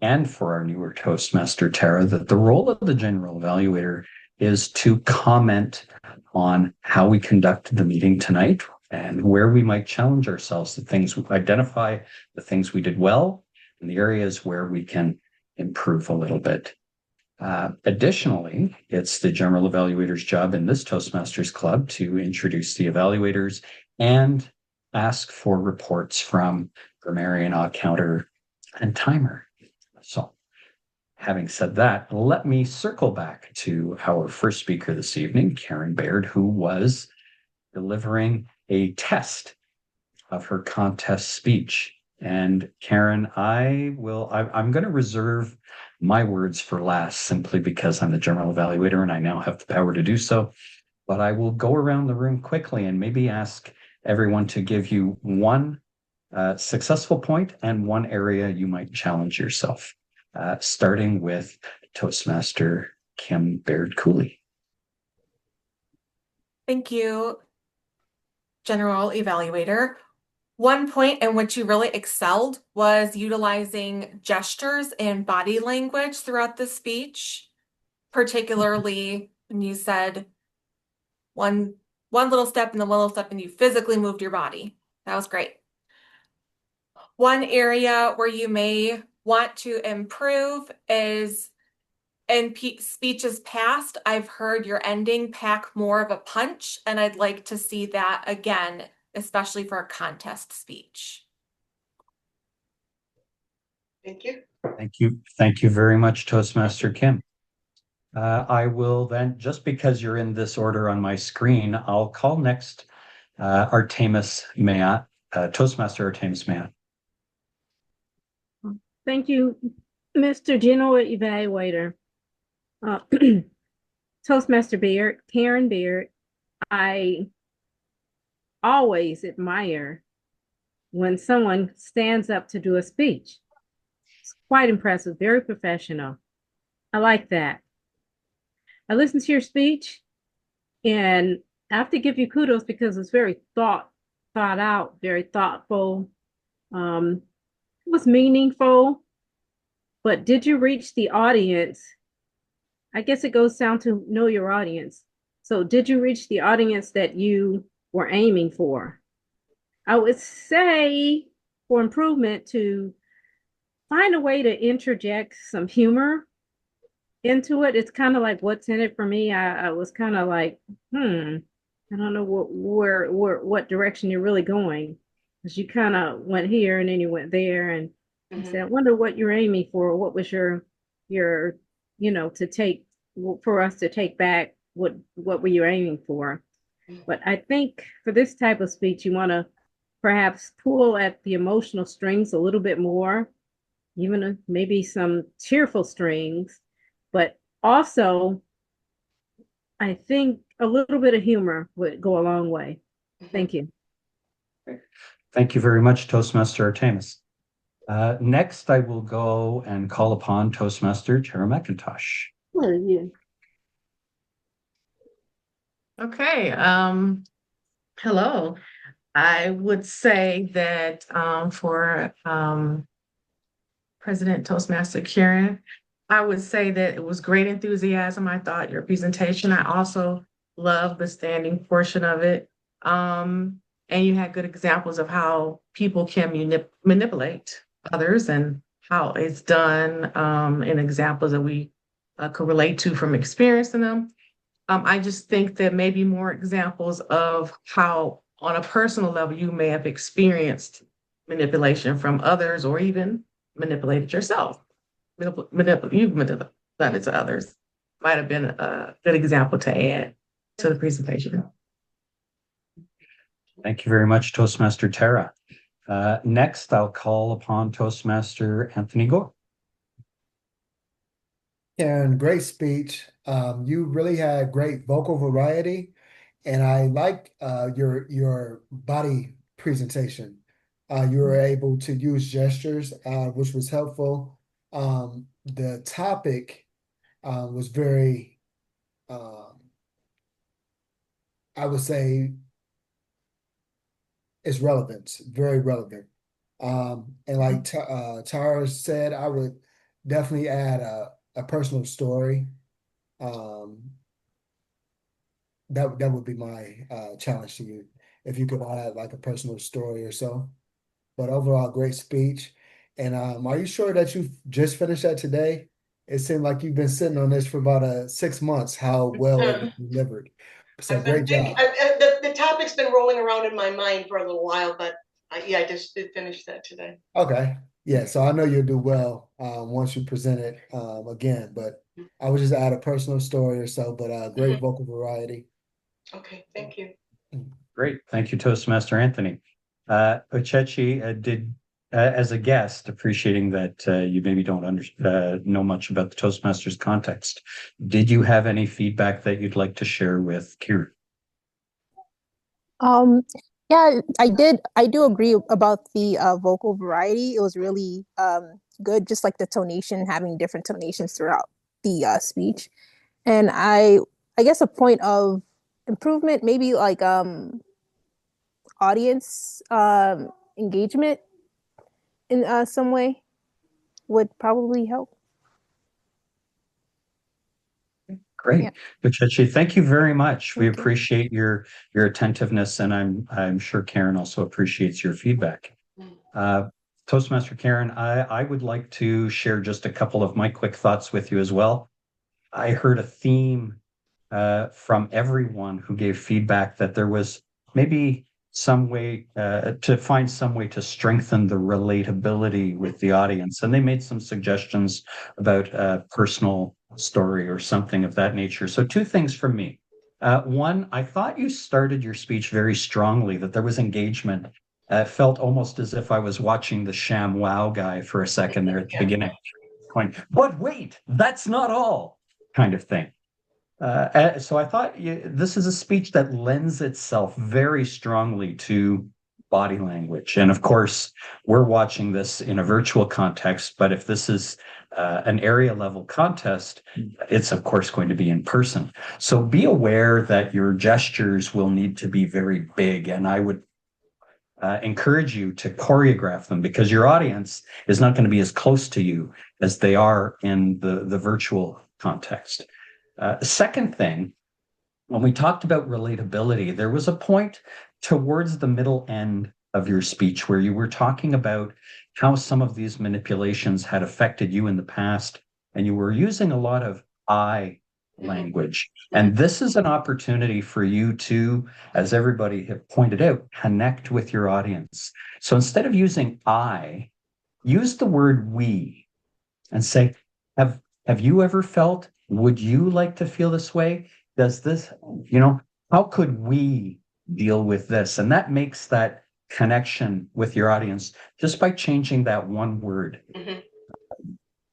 and for our newer Toastmaster, Tara, that the role of the general evaluator is to comment on how we conduct the meeting tonight and where we might challenge ourselves, the things we identify, the things we did well, and the areas where we can improve a little bit. Additionally, it's the general evaluator's job in this Toastmasters Club to introduce the evaluators and ask for reports from grammarian, odd counter, and timer. So, having said that, let me circle back to our first speaker this evening, Karen Baird, who was delivering a test of her contest speech. And Karen, I'm going to reserve my words for last simply because I'm the general evaluator and I now have the power to do so. But I will go around the room quickly and maybe ask everyone to give you one successful point and one area you might challenge yourself, starting with Toastmaster Kim Baird-Cooley. Thank you, General Evaluator. One point in which you really excelled was utilizing gestures and body language throughout the speech, particularly when you said one little step and then one little step and you physically moved your body. That was great. One area where you may want to improve is in speeches past, I've heard your ending pack more of a punch, and I'd like to see that again, especially for a contest speech. Thank you. Thank you. Thank you very much, Toastmaster Kim. I will then, just because you're in this order on my screen, I'll call next Artemis Matt, Toastmaster Artemis Matt. Thank you, Mr. General Evaluator. Toastmaster Baird, Karen Baird, I always admire when someone stands up to do a speech. It's quite impressive, very professional. I like that. I listened to your speech and I have to give you kudos because it's very thought out, very thoughtful. It was meaningful, but did you reach the audience? I guess it goes down to know your audience. So did you reach the audience that you were aiming for? I would say for improvement to find a way to interject some humor into it. It's kind of like what's in it for me. I was kind of like, I don't know what direction you're really going. Because you kind of went here and then you went there and I said, I wonder what you're aiming for. What was your to take for us to take back what were you aiming for? But I think for this type of speech, you want to perhaps pull at the emotional strings a little bit more, even maybe some tearful strings, but also I think a little bit of humor would go a long way. Thank you. Thank you very much, Toastmaster Artemis. Next, I will go and call upon Toastmaster Tara McIntosh. Okay. Hello. I would say that for President Toastmaster Karen, I would say that it was great enthusiasm. I thought your presentation, I also love the standing portion of it. And you had good examples of how people can manipulate others and how it's done, and examples that we could relate to from experiencing them. I just think that maybe more examples of how on a personal level you may have experienced manipulation from others or even manipulated yourself. You've manipulated it to others. Might have been a good example to add to the presentation. Thank you very much, Toastmaster Tara. Next, I'll call upon Toastmaster Anthony Gore. Karen, great speech. You really had great vocal variety, and I liked your body presentation. You were able to use gestures, which was helpful. The topic was very, I would say, is relevant, very relevant. And like Tara said, I would definitely add a personal story. That would be my challenge to you, if you could add like a personal story or so. But overall, great speech. And are you sure that you just finished that today? It seemed like you've been sitting on this for about 6 months, how well it was delivered. So I've been great thinking, job. the topic's been rolling around in my mind for a little while, but yeah, I just did finish that today. Okay. Yeah, so I know you'll do well once you present it again, but I would just add a personal story or so, but great vocal variety. Okay, thank you. Great. Thank you, Toastmaster Anthony. Ochechi, did as a guest, appreciating that you maybe don't know much about the Toastmasters context, did you have any feedback that you'd like to share with Kieran? Yeah, I did. I do agree about the vocal variety. It was really good, just like the tonation, having different tonations throughout the speech. And I guess a point of improvement, maybe like audience engagement in some way would probably help. Great. Yeah. Buchechi, thank you very much. We Thank you. appreciate your attentiveness, and I'm sure Karen also appreciates your feedback. Toastmaster Karen, I would like to share just a couple of my quick thoughts with you as well. I heard a theme from everyone who gave feedback that there was maybe some way to find some way to strengthen the relatability with the audience. And they made some suggestions about a personal story or something of that nature. So two things from me. One, I thought you started your speech very strongly, that there was engagement. It felt almost as if I was watching the Sham Wow guy for a second there at the beginning, going, but wait, that's not all, kind of thing. So I thought this is a speech that lends itself very strongly to body language. And of course, we're watching this in a virtual context, but if this is an area level contest, it's of course going to be in person. So be aware that your gestures will need to be very big. And I would encourage you to choreograph them, because your audience is not going to be as close to you as they are in the virtual context. Second thing, when we talked about relatability, there was a point towards the middle end of your speech where you were talking about how some of these manipulations had affected you in the past, and you were using a lot of I language. And this is an opportunity for you to, as everybody have pointed out, connect with your audience. So instead of using I, use the word we and say, have you ever felt, would you like to feel this way? Does this, how could we deal with this? And that makes that connection with your audience just by changing that one word.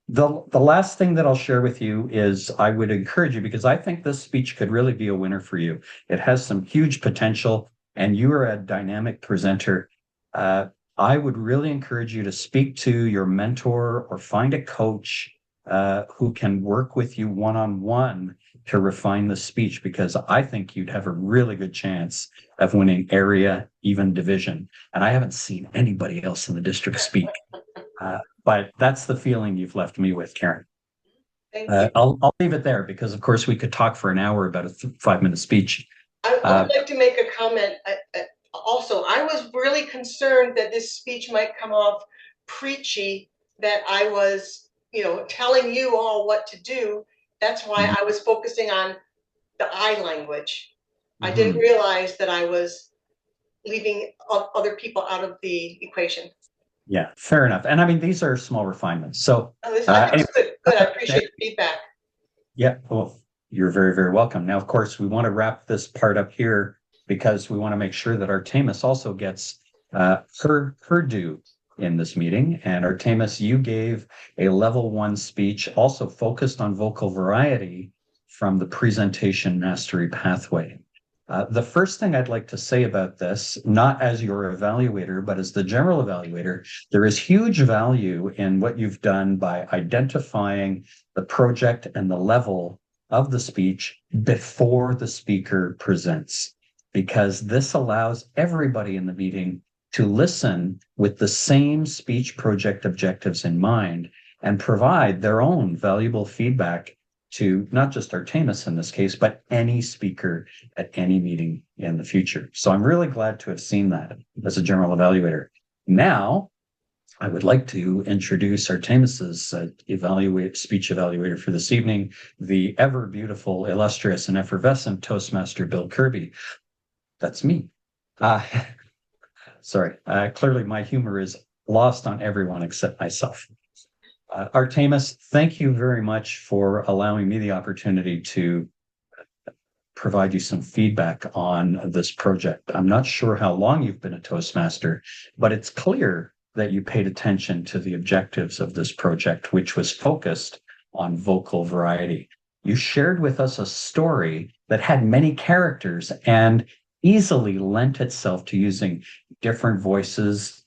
The last thing that I'll share with you is I would encourage you, because I think this speech could really be a winner for you. It has some huge potential, and you are a dynamic presenter. I would really encourage you to speak to your mentor or find a coach who can work with you one-on-one to refine the speech, because I think you'd have a really good chance of winning area, even division. And I haven't seen anybody else in the district speak. But that's the feeling you've left me with, Karen. Thank you. I'll leave it there, because of course we could talk for an hour about a 5-minute speech. I would like to make a comment. Also, I was really concerned that this speech might come off preachy, that I was, telling you all what to do. That's why I was focusing on the I language. I didn't realize that I was leaving other people out of the equation. Yeah, fair enough. And I mean, these are small refinements. So I think it's good. I appreciate the feedback. Yeah, well, you're very, very welcome. Now, of course, we want to wrap this part up here because we want to make sure that Artemis also gets her due in this meeting. And Artemis, you gave a level 1 speech also focused on vocal variety from the presentation mastery pathway. The first thing I'd like to say about this, not as your evaluator, but as the general evaluator, there is huge value in what you've done by identifying the project and the level of the speech before the speaker presents, because this allows everybody in the meeting to listen with the same speech project objectives in mind and provide their own valuable feedback to not just Artemis in this case, but any speaker at any meeting in the future. So I'm really glad to have seen that as a general evaluator. Now, I would like to introduce Artemis's speech evaluator for this evening, the ever beautiful, illustrious, and effervescent Toastmaster Bill Kirby. That's me. Sorry, clearly my humor is lost on everyone except myself. Artemis, thank you very much for allowing me the opportunity to provide you some feedback on this project. I'm not sure how long you've been a Toastmaster, but it's clear that you paid attention to the objectives of this project, which was focused on vocal variety. You shared with us a story that had many characters and easily lent itself to using different voices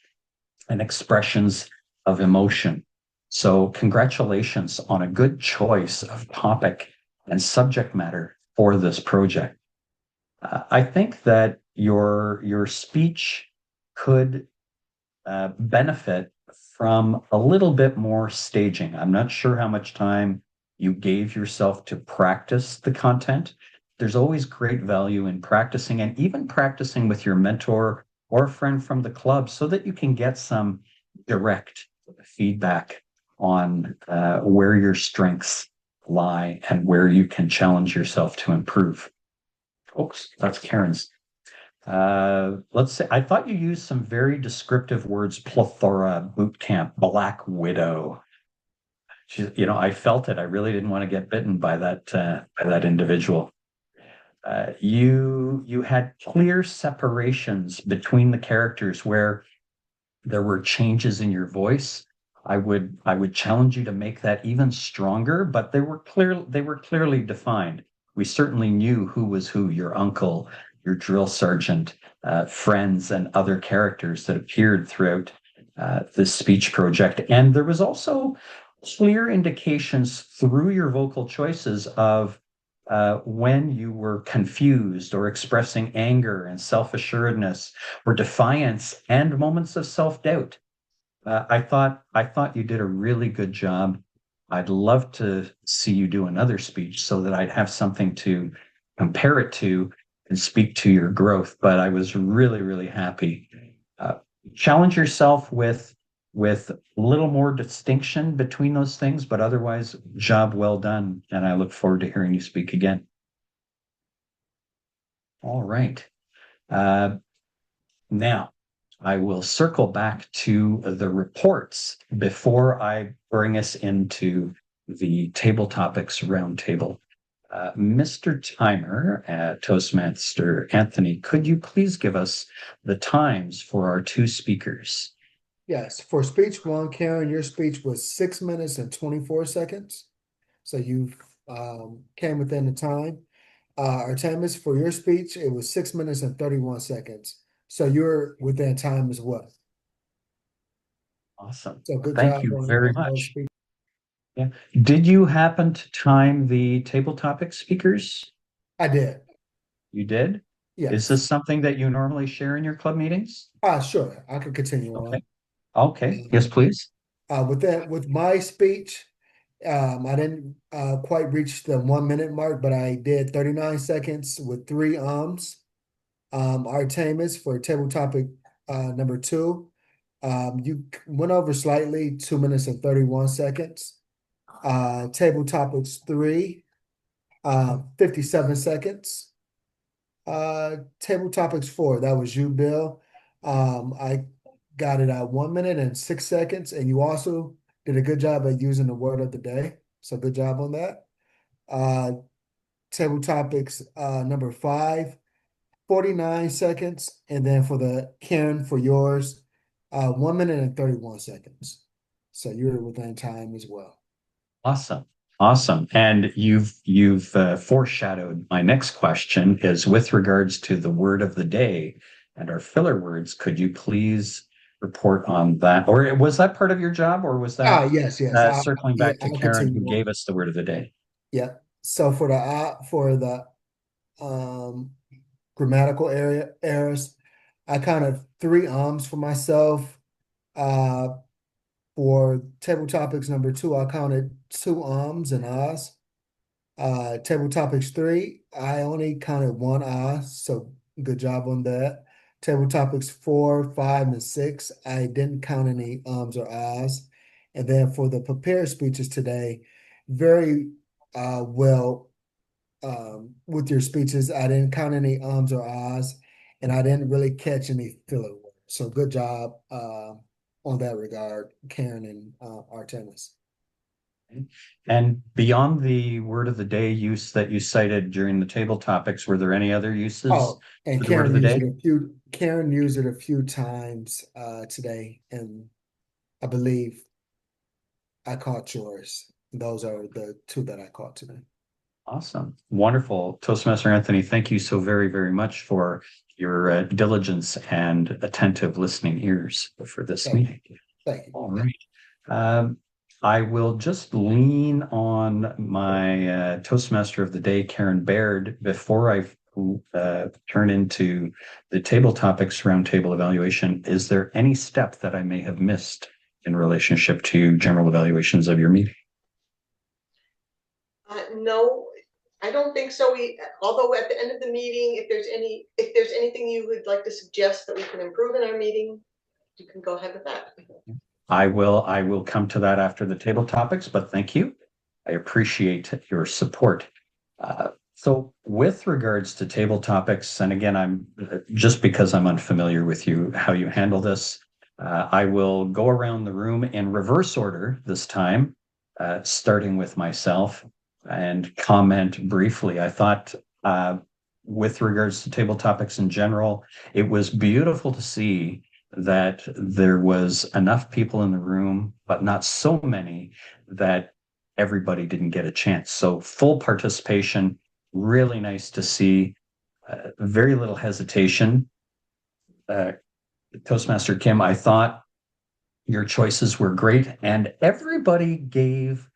and expressions of emotion. So congratulations on a good choice of topic and subject matter for this project. I think that your speech could benefit from a little bit more staging. I'm not sure how much time you gave yourself to practice the content. There's always great value in practicing, and even practicing with your mentor or a friend from the club so that you can get some direct feedback on where your strengths lie and where you can challenge yourself to improve. Oops, that's Karen's. Let's say, I thought you used some very descriptive words: plethora, boot camp, black widow. I felt it. I really didn't want to get bitten by that individual. You had clear separations between the characters where there were changes in your voice. I would challenge you to make that even stronger, but they were clearly defined. We certainly knew who was who: your uncle, your drill sergeant, friends, and other characters that appeared throughout this speech project. And there was also clear indications through your vocal choices of when you were confused or expressing anger and self-assuredness or defiance and moments of self-doubt. I thought you did a really good job. I'd love to see you do another speech so that I'd have something to compare it to and speak to your growth. But I was really, really happy. Challenge yourself with a little more distinction between those things, but otherwise, job well done. And I look forward to hearing you speak again. All right. Now, I will circle back to the reports before I bring us into the table topics roundtable. Mr. Timer, Toastmaster Anthony, could you please give us the times for our two speakers? Yes, for speech one, Karen, your speech was 6 minutes and 24 seconds. So you came within the time. Artemis, for your speech, it was 6 minutes and 31 seconds. So you're within time as well. Awesome. So good Thank job you on very those much. speeches. Yeah. Did you happen to time the table topic speakers? I did. You did? Yes. Is this something that you normally share in your club meetings? Sure. I could continue on. Okay. Yes, please. With my speech, I didn't quite reach the 1 minute mark, but I did 39 seconds with 3 ums. Artemis, for table topic number 2, you went over slightly, 2 minutes and 31 seconds. Table topics 3, 57 seconds. Table topics 4, that was you, Bill. I got it at 1 minute and 6 seconds, and you also did a good job at using the word of the day. So good job on that. Table topics number 5, 49 seconds. And then for the Karen, for yours, 1 minute and 31 seconds. So you're within time as well. Awesome. Awesome. And you've foreshadowed my next question is with regards to the word of the day and our filler words. Could you please report on that? Or was that part of your job, or was that Yes. circling Yeah, back to I'll Karen, who continue on. gave us the word of the day? Yeah. So for the um grammatical errors, I kind of three ums for myself. For table topics number 2, I counted 2 ums and ahs. Table topics 3, I only counted 1 ah, so good job on that. Table topics 4, 5, and 6, I didn't count any ums or ahs. And then for the prepared speeches today, very well with your speeches. I didn't count any ums or ahs, and I didn't really catch any filler words. So good job on that regard, Karen and Artemis. And beyond the word of the day use that you cited during the table topics, were there any other uses Oh, and for the word of the day? Karen used it a few times today, and I believe I caught yours. Those are the 2 that I caught today. Awesome. Wonderful. Toastmaster Anthony, thank you so very, very much for your diligence and attentive listening ears for this meeting. Thank you. All right. I will just lean on my Toastmaster of the day, Karen Baird, before I turn into the table topics roundtable evaluation. Is there any step that I may have missed in relationship to general evaluations of your meeting? No, I don't think so. Although at the end of the meeting, if there's anything you would like to suggest that we can improve in our meeting, you can go ahead with that. I will come to that after the table topics, but thank you. I appreciate your support. So with regards to table topics, and again, I'm just because I'm unfamiliar with how you handle this, I will go around the room in reverse order this time, starting with myself and comment briefly. I thought with regards to table topics in general, it was beautiful to see that there was enough people in the room, but not so many that everybody didn't get a chance. So full participation, really nice to see. Very little hesitation. Toastmaster Kim, I thought your choices were great, and everybody gave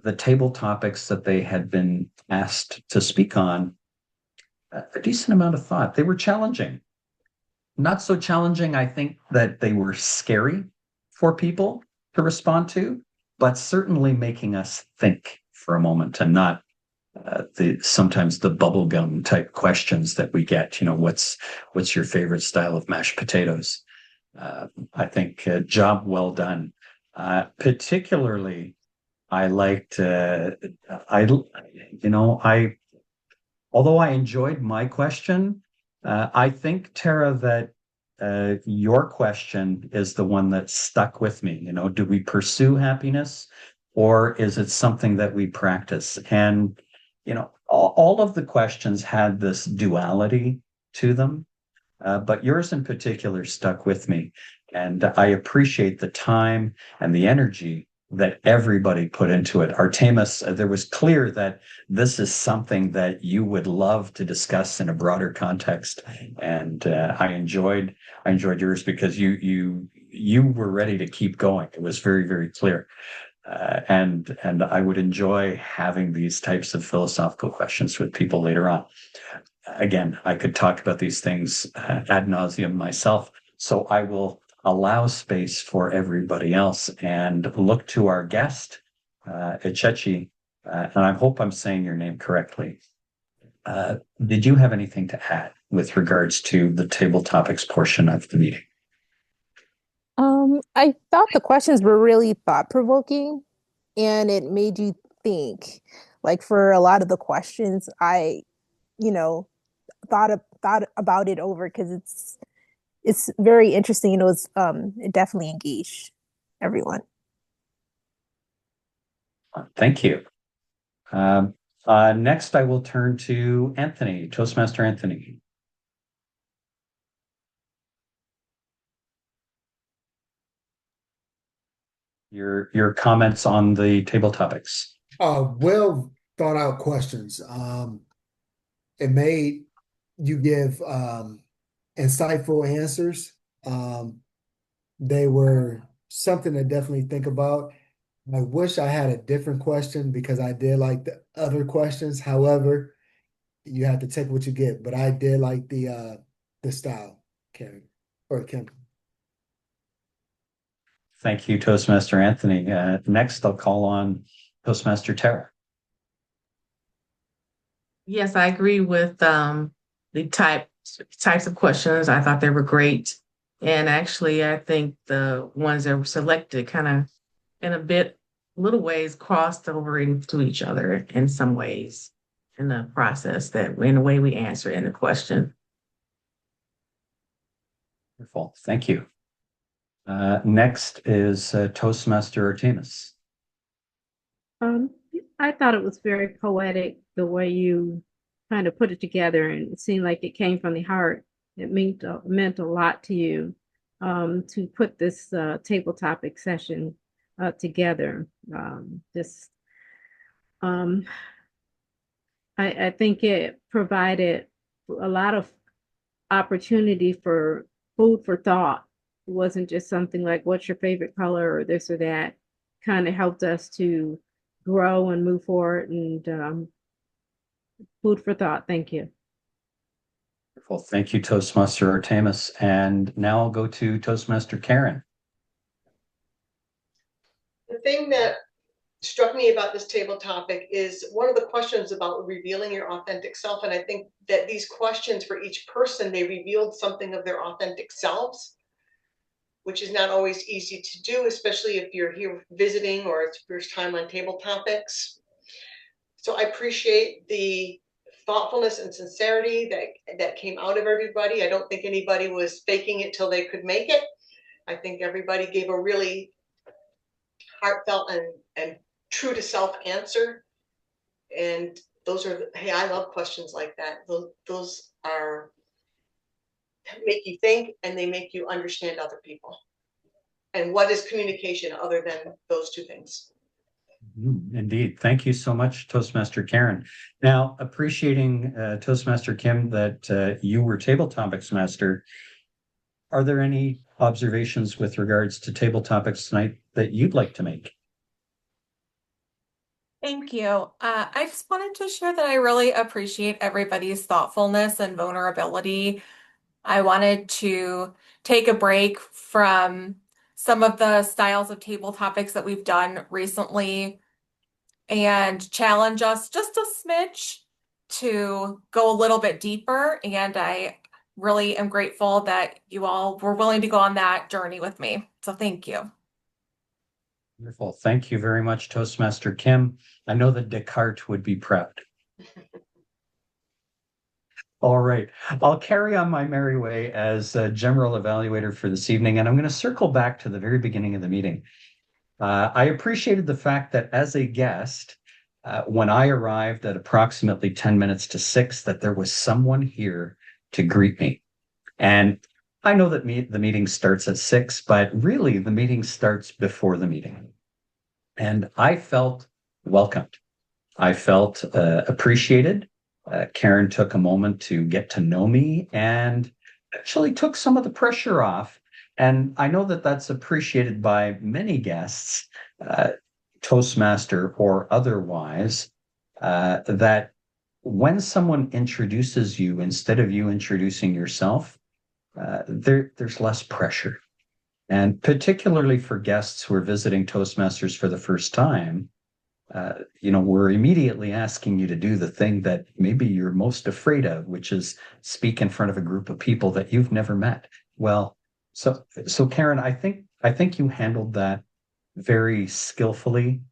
the table topics that they had been asked to speak on a decent amount of thought. They were challenging. Not so challenging, I think, that they were scary for people to respond to, but certainly making us think for a moment and not sometimes the bubblegum type questions that we get. What's your favorite style of mashed potatoes? I think job well done. Particularly, I liked. Although I enjoyed my question, I think, Tara, that your question is the one that stuck with me. Do we pursue happiness, or is it something that we practice? And, all of the questions had this duality to them, but yours in particular stuck with me. And I appreciate the time and the energy that everybody put into it. Artemis, there was clear that this is something that you would love to discuss in a broader context, and I enjoyed yours because you were ready to keep going. It was very, very clear, and I would enjoy having these types of philosophical questions with people later on. Again, I could talk about these things ad nauseum myself, so I will allow space for everybody else and look to our guest, Echechi, and I hope I'm saying your name correctly. Did you have anything to add with regards to the table topics portion of the meeting? I thought the questions were really thought-provoking, and it made you think. Like for a lot of the questions, I, you know, thought about it over because it's very interesting. It definitely engaged everyone. Thank you. Next, I will turn to Anthony, Toastmaster Anthony. your comments on the table topics. Well thought out questions. It made you give insightful answers. They were something to definitely think about. I wish I had a different question because I did like the other questions. However, you have to take what you get. But I did like the style, Karen or Kim. Thank you, Toastmaster Anthony. Next, I'll call on Toastmaster Tara. Yes, I agree with the types of questions. I thought they were great. And actually, I think the ones that were selected kind of in a bit little ways crossed over into each other in some ways in the process that in the way we answer in the question. Wonderful. Thank you. Next is Toastmaster Artemis. I thought it was very poetic the way you kind of put it together, and it seemed like it came from the heart. It meant a lot to you to put this table topic session together. Just I think it provided a lot of opportunity for food for thought. It wasn't just something like, what's your favorite color or this or that. Kind of helped us to grow and move forward, and food for thought. Thank you. Wonderful. Thank you, Toastmaster Artemis. And now I'll go to Toastmaster Karen. The thing that struck me about this table topic is one of the questions about revealing your authentic self. And I think that these questions for each person, they revealed something of their authentic selves, which is not always easy to do, especially if you're here visiting or it's first time on table topics. So I appreciate the thoughtfulness and sincerity that came out of everybody. I don't think anybody was faking it till they could make it. I think everybody gave a really heartfelt and true to self answer. And those are, hey, I love questions like that. Those are make you think, and they make you understand other people. And what is communication other than those two things? Indeed. Thank you so much, Toastmaster Karen. Now, appreciating Toastmaster Kim that you were table topics master, are there any observations with regards to table topics tonight that you'd like to make? Thank you. I just wanted to share that I really appreciate everybody's thoughtfulness and vulnerability. I wanted to take a break from some of the styles of table topics that we've done recently and challenge us just a smidge to go a little bit deeper. And I really am grateful that you all were willing to go on that journey with me. So thank you. Wonderful. Thank you very much, Toastmaster Kim. I know that Descartes would be proud. All right. I'll carry on my merry way as a general evaluator for this evening, and I'm going to circle back to the very beginning of the meeting. I appreciated the fact that as a guest, when I arrived at approximately 10 minutes to 6, that there was someone here to greet me. And I know that the meeting starts at 6, but really the meeting starts before the meeting. And I felt welcomed. I felt appreciated. Karen took a moment to get to know me and actually took some of the pressure off. And I know that that's appreciated by many guests, Toastmaster or otherwise, that when someone introduces you, instead of you introducing yourself, there's less pressure. And particularly for guests who are visiting Toastmasters for the first time, we're immediately asking you to do the thing that maybe you're most afraid of, which is speak in front of a group of people that you've never met. Well, so Karen, I think you handled that very skillfully,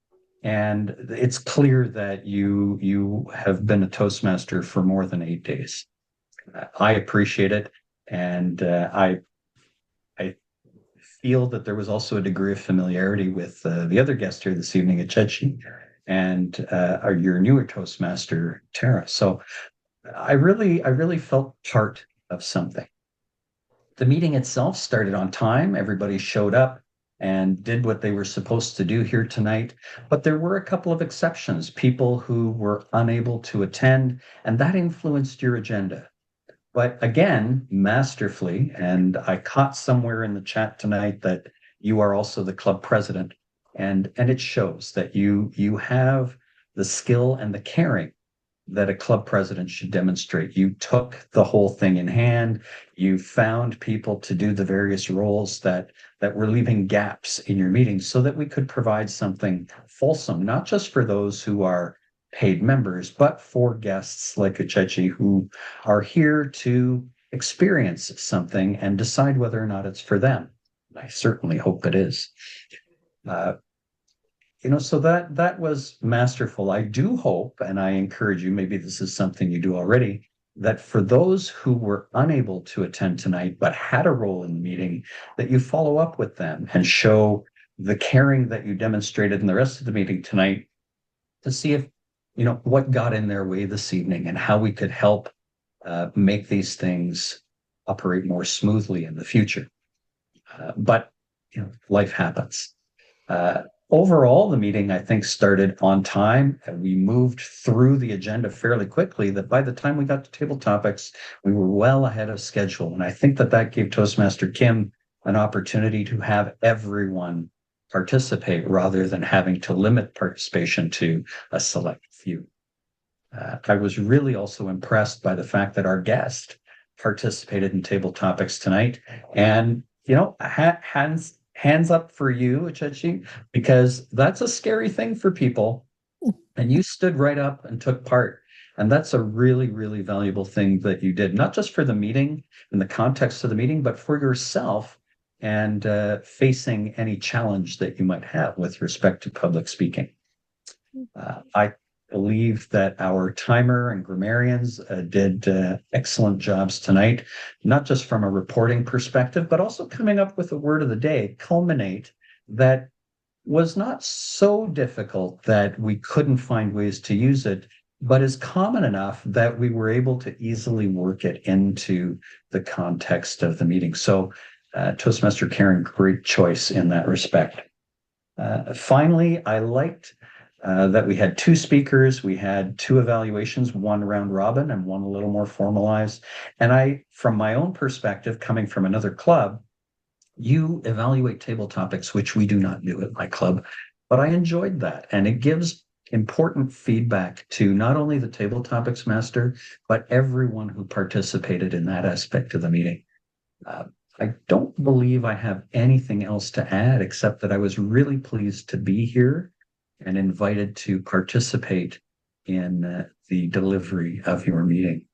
and it's clear that you have been a Toastmaster for more than 8 days. I appreciate it, and I feel that there was also a degree of familiarity with the other guest here this evening, Achechi, and your newer Toastmaster, Tara. So I really felt part of something. The meeting itself started on time. Everybody showed up, and did what they were supposed to do here tonight. But there were a couple of exceptions, people who were unable to attend, and that influenced your agenda. But again, masterfully, and I caught somewhere in the chat tonight that you are also the club president, and it shows that you have the skill and the caring that a club president should demonstrate. You took the whole thing in hand. You found people to do the various roles that were leaving gaps in your meetings so that we could provide something fulsome, not just for those who are paid members, but for guests like Uchechi who are here to experience something and decide whether or not it's for them. I certainly hope it is. So that was masterful. I do hope, and I encourage you, maybe this is something you do already, that for those who were unable to attend tonight but had a role in the meeting, that you follow up with them and show the caring that you demonstrated in the rest of the meeting tonight to see if, what got in their way this evening and how we could help make these things operate more smoothly in the future. But life happens. Overall, the meeting, I think, started on time, and we moved through the agenda fairly quickly, that by the time we got to table topics, we were well ahead of schedule. And I think that gave Toastmaster Kim an opportunity to have everyone participate rather than having to limit participation to a select few. I was really also impressed by the fact that our guest participated in table topics tonight. And, hands up for you, Uchechi, because that's a scary thing for people. And you stood right up and took part. And that's a really, really valuable thing that you did, not just for the meeting, in the context of the meeting, but for yourself and facing any challenge that you might have with respect to public speaking. I believe that our timer and grammarians did excellent jobs tonight, not just from a reporting perspective, but also coming up with a word of the day, culminate, that was not so difficult that we couldn't find ways to use it, but is common enough that we were able to easily work it into the context of the meeting. So Toastmaster Karen, great choice in that respect. Finally, I liked that we had two speakers, we had two evaluations, one round robin and one a little more formalized. And I, from my own perspective, coming from another club, you evaluate table topics, which we do not do at my club, but I enjoyed that. And it gives important feedback to not only the table topics master, but everyone who participated in that aspect of the meeting. I don't believe I have anything else to add, except that I was really pleased to be here and invited to participate in the delivery of your meeting.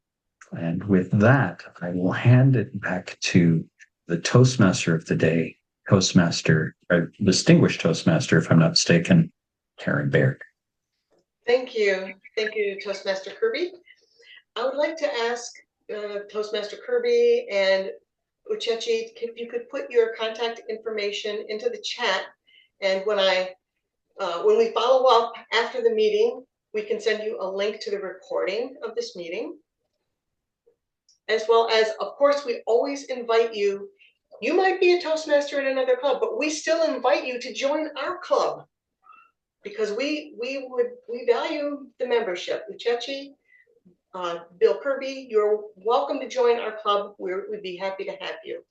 And with that, I will hand it back to the Toastmaster of the day, distinguished Toastmaster, if I'm not mistaken, Karen Baird. Thank you. Thank you, Toastmaster Kirby. I would like to ask Toastmaster Kirby and Uchechi, if you could put your contact information into the chat, and when we follow up after the meeting, we can send you a link to the recording of this meeting. As well as, of course, we always invite you. You might be a Toastmaster in another club, but we still invite you to join our club because we value the membership. Uchechi, Bill Kirby, you're welcome to join our club. We'd be happy to have you.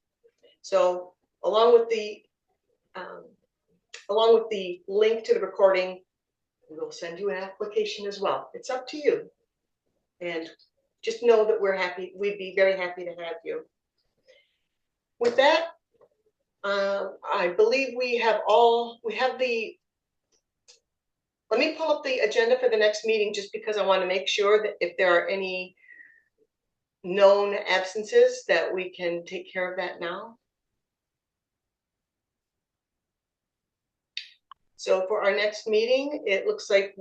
So along with the link to the recording, we'll send you an application as well. It's up to you. And just know that we'd be very happy to have you. With that, I believe let me pull up the agenda for the next meeting just because I want to make sure that if there are any known absences that we can take care of that now. So for our next meeting, it looks like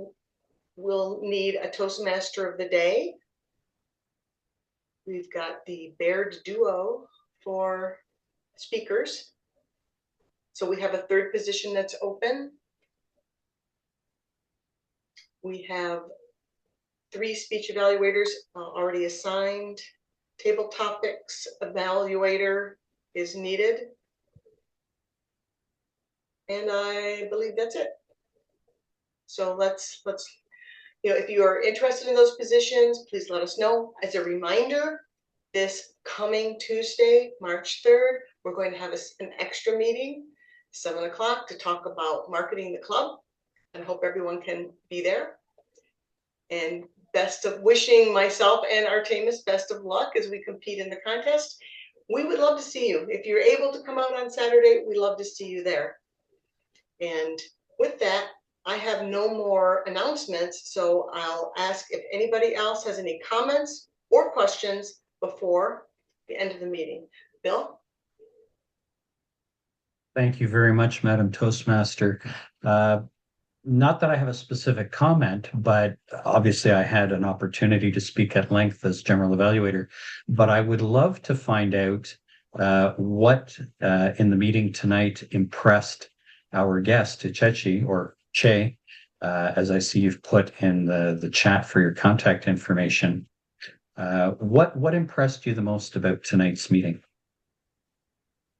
we'll need a Toastmaster of the day. We've got the Baird duo for speakers. So we have a third position that's open. We have 3 speech evaluators already assigned. Table topics evaluator is needed. And I believe that's it. So let's, if you are interested in those positions, please let us know. As a reminder, this coming Tuesday, March 3rd, we're going to have an extra meeting, 7 o'clock, to talk about marketing the club. And I hope everyone can be there. And wishing myself and Artemis best of luck as we compete in the contest. We would love to see you. If you're able to come out on Saturday, we'd love to see you there. And with that, I have no more announcements, so I'll ask if anybody else has any comments or questions before the end of the meeting. Bill? Thank you very much, Madam Toastmaster. Not that I have a specific comment, but obviously I had an opportunity to speak at length as general evaluator. But I would love to find out what in the meeting tonight impressed our guest, Chechi or Che, as I see you've put in the chat for your contact information. What impressed you the most about tonight's meeting?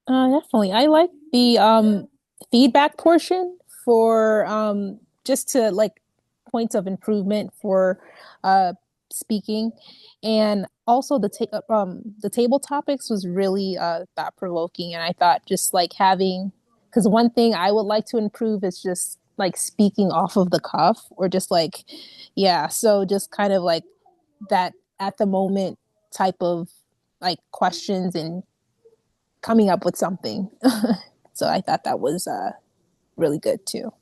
Definitely. I like the feedback portion for just to like points of improvement for speaking, and also the table topics was really thought provoking, and I thought just like having, because one thing I would like to improve is just like speaking off of the cuff, or just like, yeah, so just kind of like that at the moment type of like questions and coming up with something. So I thought that was really good too.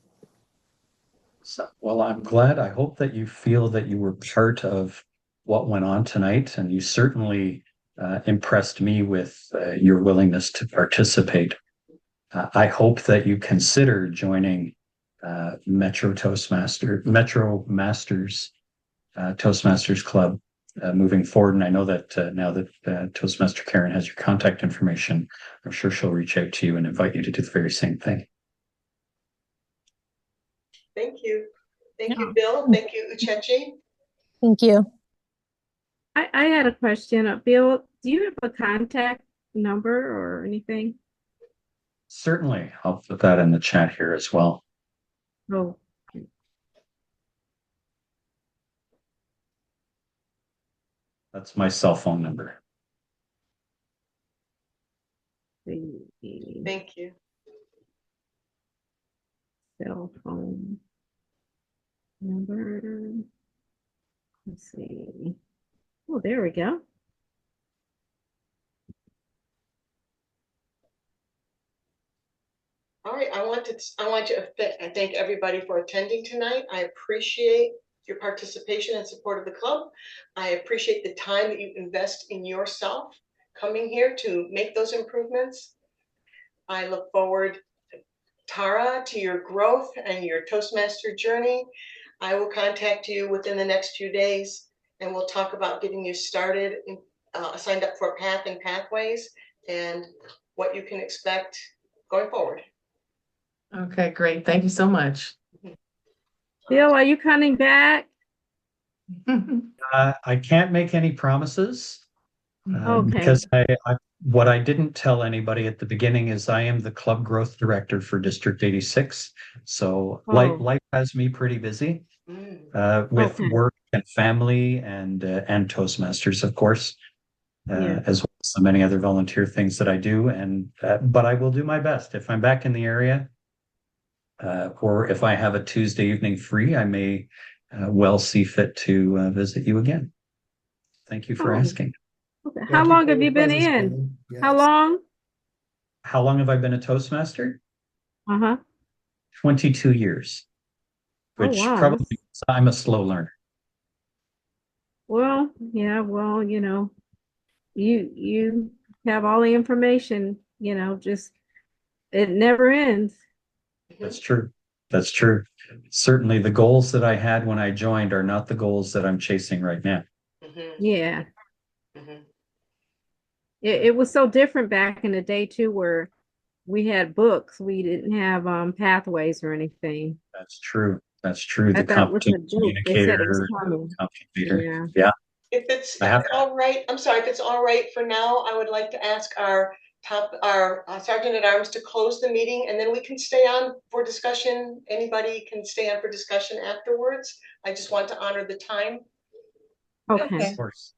So, well, I'm glad. I hope that you feel that you were part of what went on tonight, and you certainly impressed me with your willingness to participate. I hope that you consider joining Metro Masters Toastmasters Club moving forward. And I know that now that Toastmaster Karen has your contact information, I'm sure she'll reach out to you and invite you to do the very same thing. Thank you. Thank you, Bill. Thank you, Uchechi. Thank you. I had a question. Bill, do you have a contact number or anything? Certainly. I'll put that in the chat here as well. Oh, That's my cell phone number. Thank you. Cell phone number. Let's see. Oh, there we go. All right, I want to thank everybody for attending tonight. I appreciate your participation and support of the club. I appreciate the time that you invest in yourself coming here to make those improvements. I look forward, Tara, to your growth and your Toastmaster journey. I will contact you within the next few days, and we'll talk about getting you started, signed up for Path and Pathways, and what you can expect going forward. Okay, great. Thank you so much. Bill, are you coming back? I can't make any promises Okay. because what I didn't tell anybody at the beginning is I am the club growth director for District 86. So life has me pretty busy with work and family and Toastmasters, of course, as well as the many other volunteer things that I do. And but I will do my best. If I'm back in the area, or if I have a Tuesday evening free, I may well see fit to visit you again. Thank you for asking. Okay. How long have you been in? Yes. How long? How long have I been a Toastmaster? 22 years, which wow. probably means I'm a slow learner. Well, yeah, well, you have all the information, just it never ends. That's true. That's true. Certainly the goals that I had when I joined are not the goals that I'm chasing right now. Yeah. It was so different back in the day too, where we had books. We didn't have pathways or anything. That's true. That's true. I The thought it was a competent joke. They said it was communicator, coming. computer. Yeah. If it's all right, I'm sorry, if it's all right for now, I would like to ask our our Sergeant at Arms to close the meeting, and then we can stay on for discussion. Anybody can stay on for discussion afterwards. I just want to honor the time. Okay. Of course.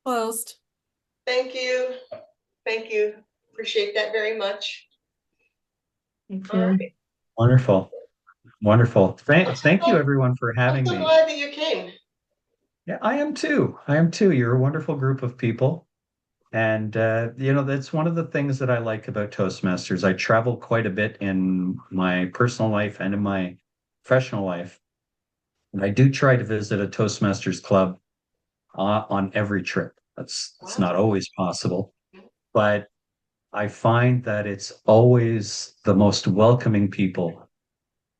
Closed. Thank you. Thank you. Appreciate that very much. Thank All you. right. Wonderful. Wonderful. Thank you everyone for having I'm so me. glad that you came. Yeah, I am too. I am too. You're a wonderful group of people. And that's one of the things that I like about Toastmasters. I travel quite a bit in my personal life and in my professional life. And I do try to visit a Toastmasters club on every trip. It's not always possible, but I find that it's always the most welcoming people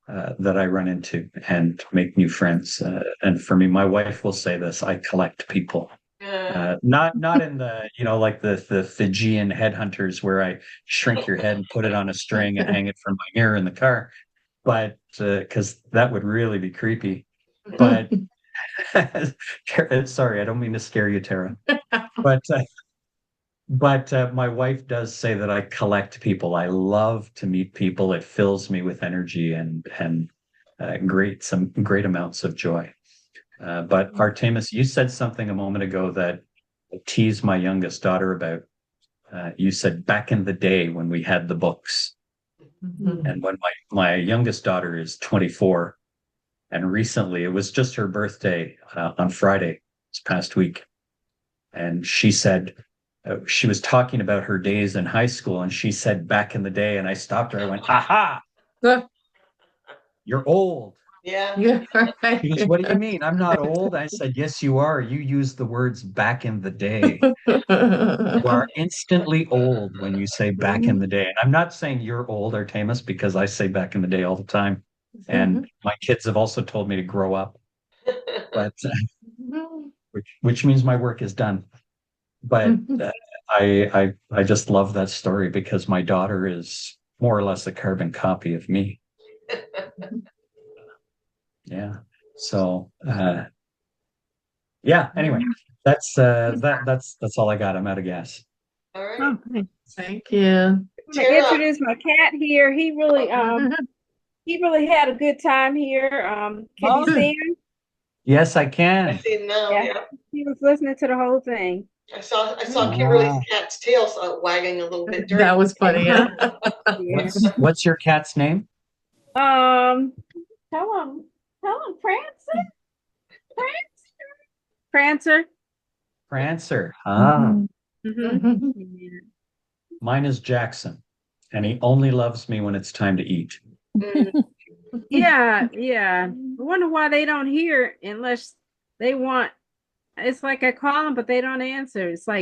that I run into and make new friends. And for me, my wife will say this: I collect people. Not in the like the Fijian headhunters where I shrink your head and put it on a string and hang it from my mirror in the car, but because that would really be creepy. But sorry, I don't mean to scare you, Tara. But my wife does say that I collect people. I love to meet people. It fills me with energy and some great amounts of joy. But Artemis, you said something a moment ago that I teased my youngest daughter about. You said back in the day when we had the books, and when my youngest daughter is 24, and recently it was just her birthday on Friday this past week, and she said she was talking about her days in high school, and she said back in the day, and I stopped her. I went, "Aha! You're old." Yeah. Yeah, right. She goes, "What do you mean? I'm not old." I said, "Yes, you are. You use the words back in the day. You are instantly old when you say back in the day." And I'm not saying you're old, Artemis, because I say back in the day all the time. And my kids have also told me to grow up, but which means my work is done. But I just love that story because my daughter is more or less a carbon copy of me. Yeah. So yeah, anyway, that's all I got. I'm out of gas. All right. Okay. Thank you. I'm gonna Tara. introduce my cat here. He really had a good time here. Can you Oh. see him? Yes, I I can. see him now. Yeah. Yeah. He was listening to the whole thing. I saw Mm. Kimberly's Wow. cat's tail wagging a little bit during. That was funny. Yeah. Yeah. What's your cat's name? Um, tell him, Prancer, Prancer. Prancer. Ah, Mm-hmm. mine is Jackson, and he only loves me when it's time to eat. Mm. Yeah, yeah. I wonder why they don't hear unless they want. It's like I call them, but they don't answer. It's like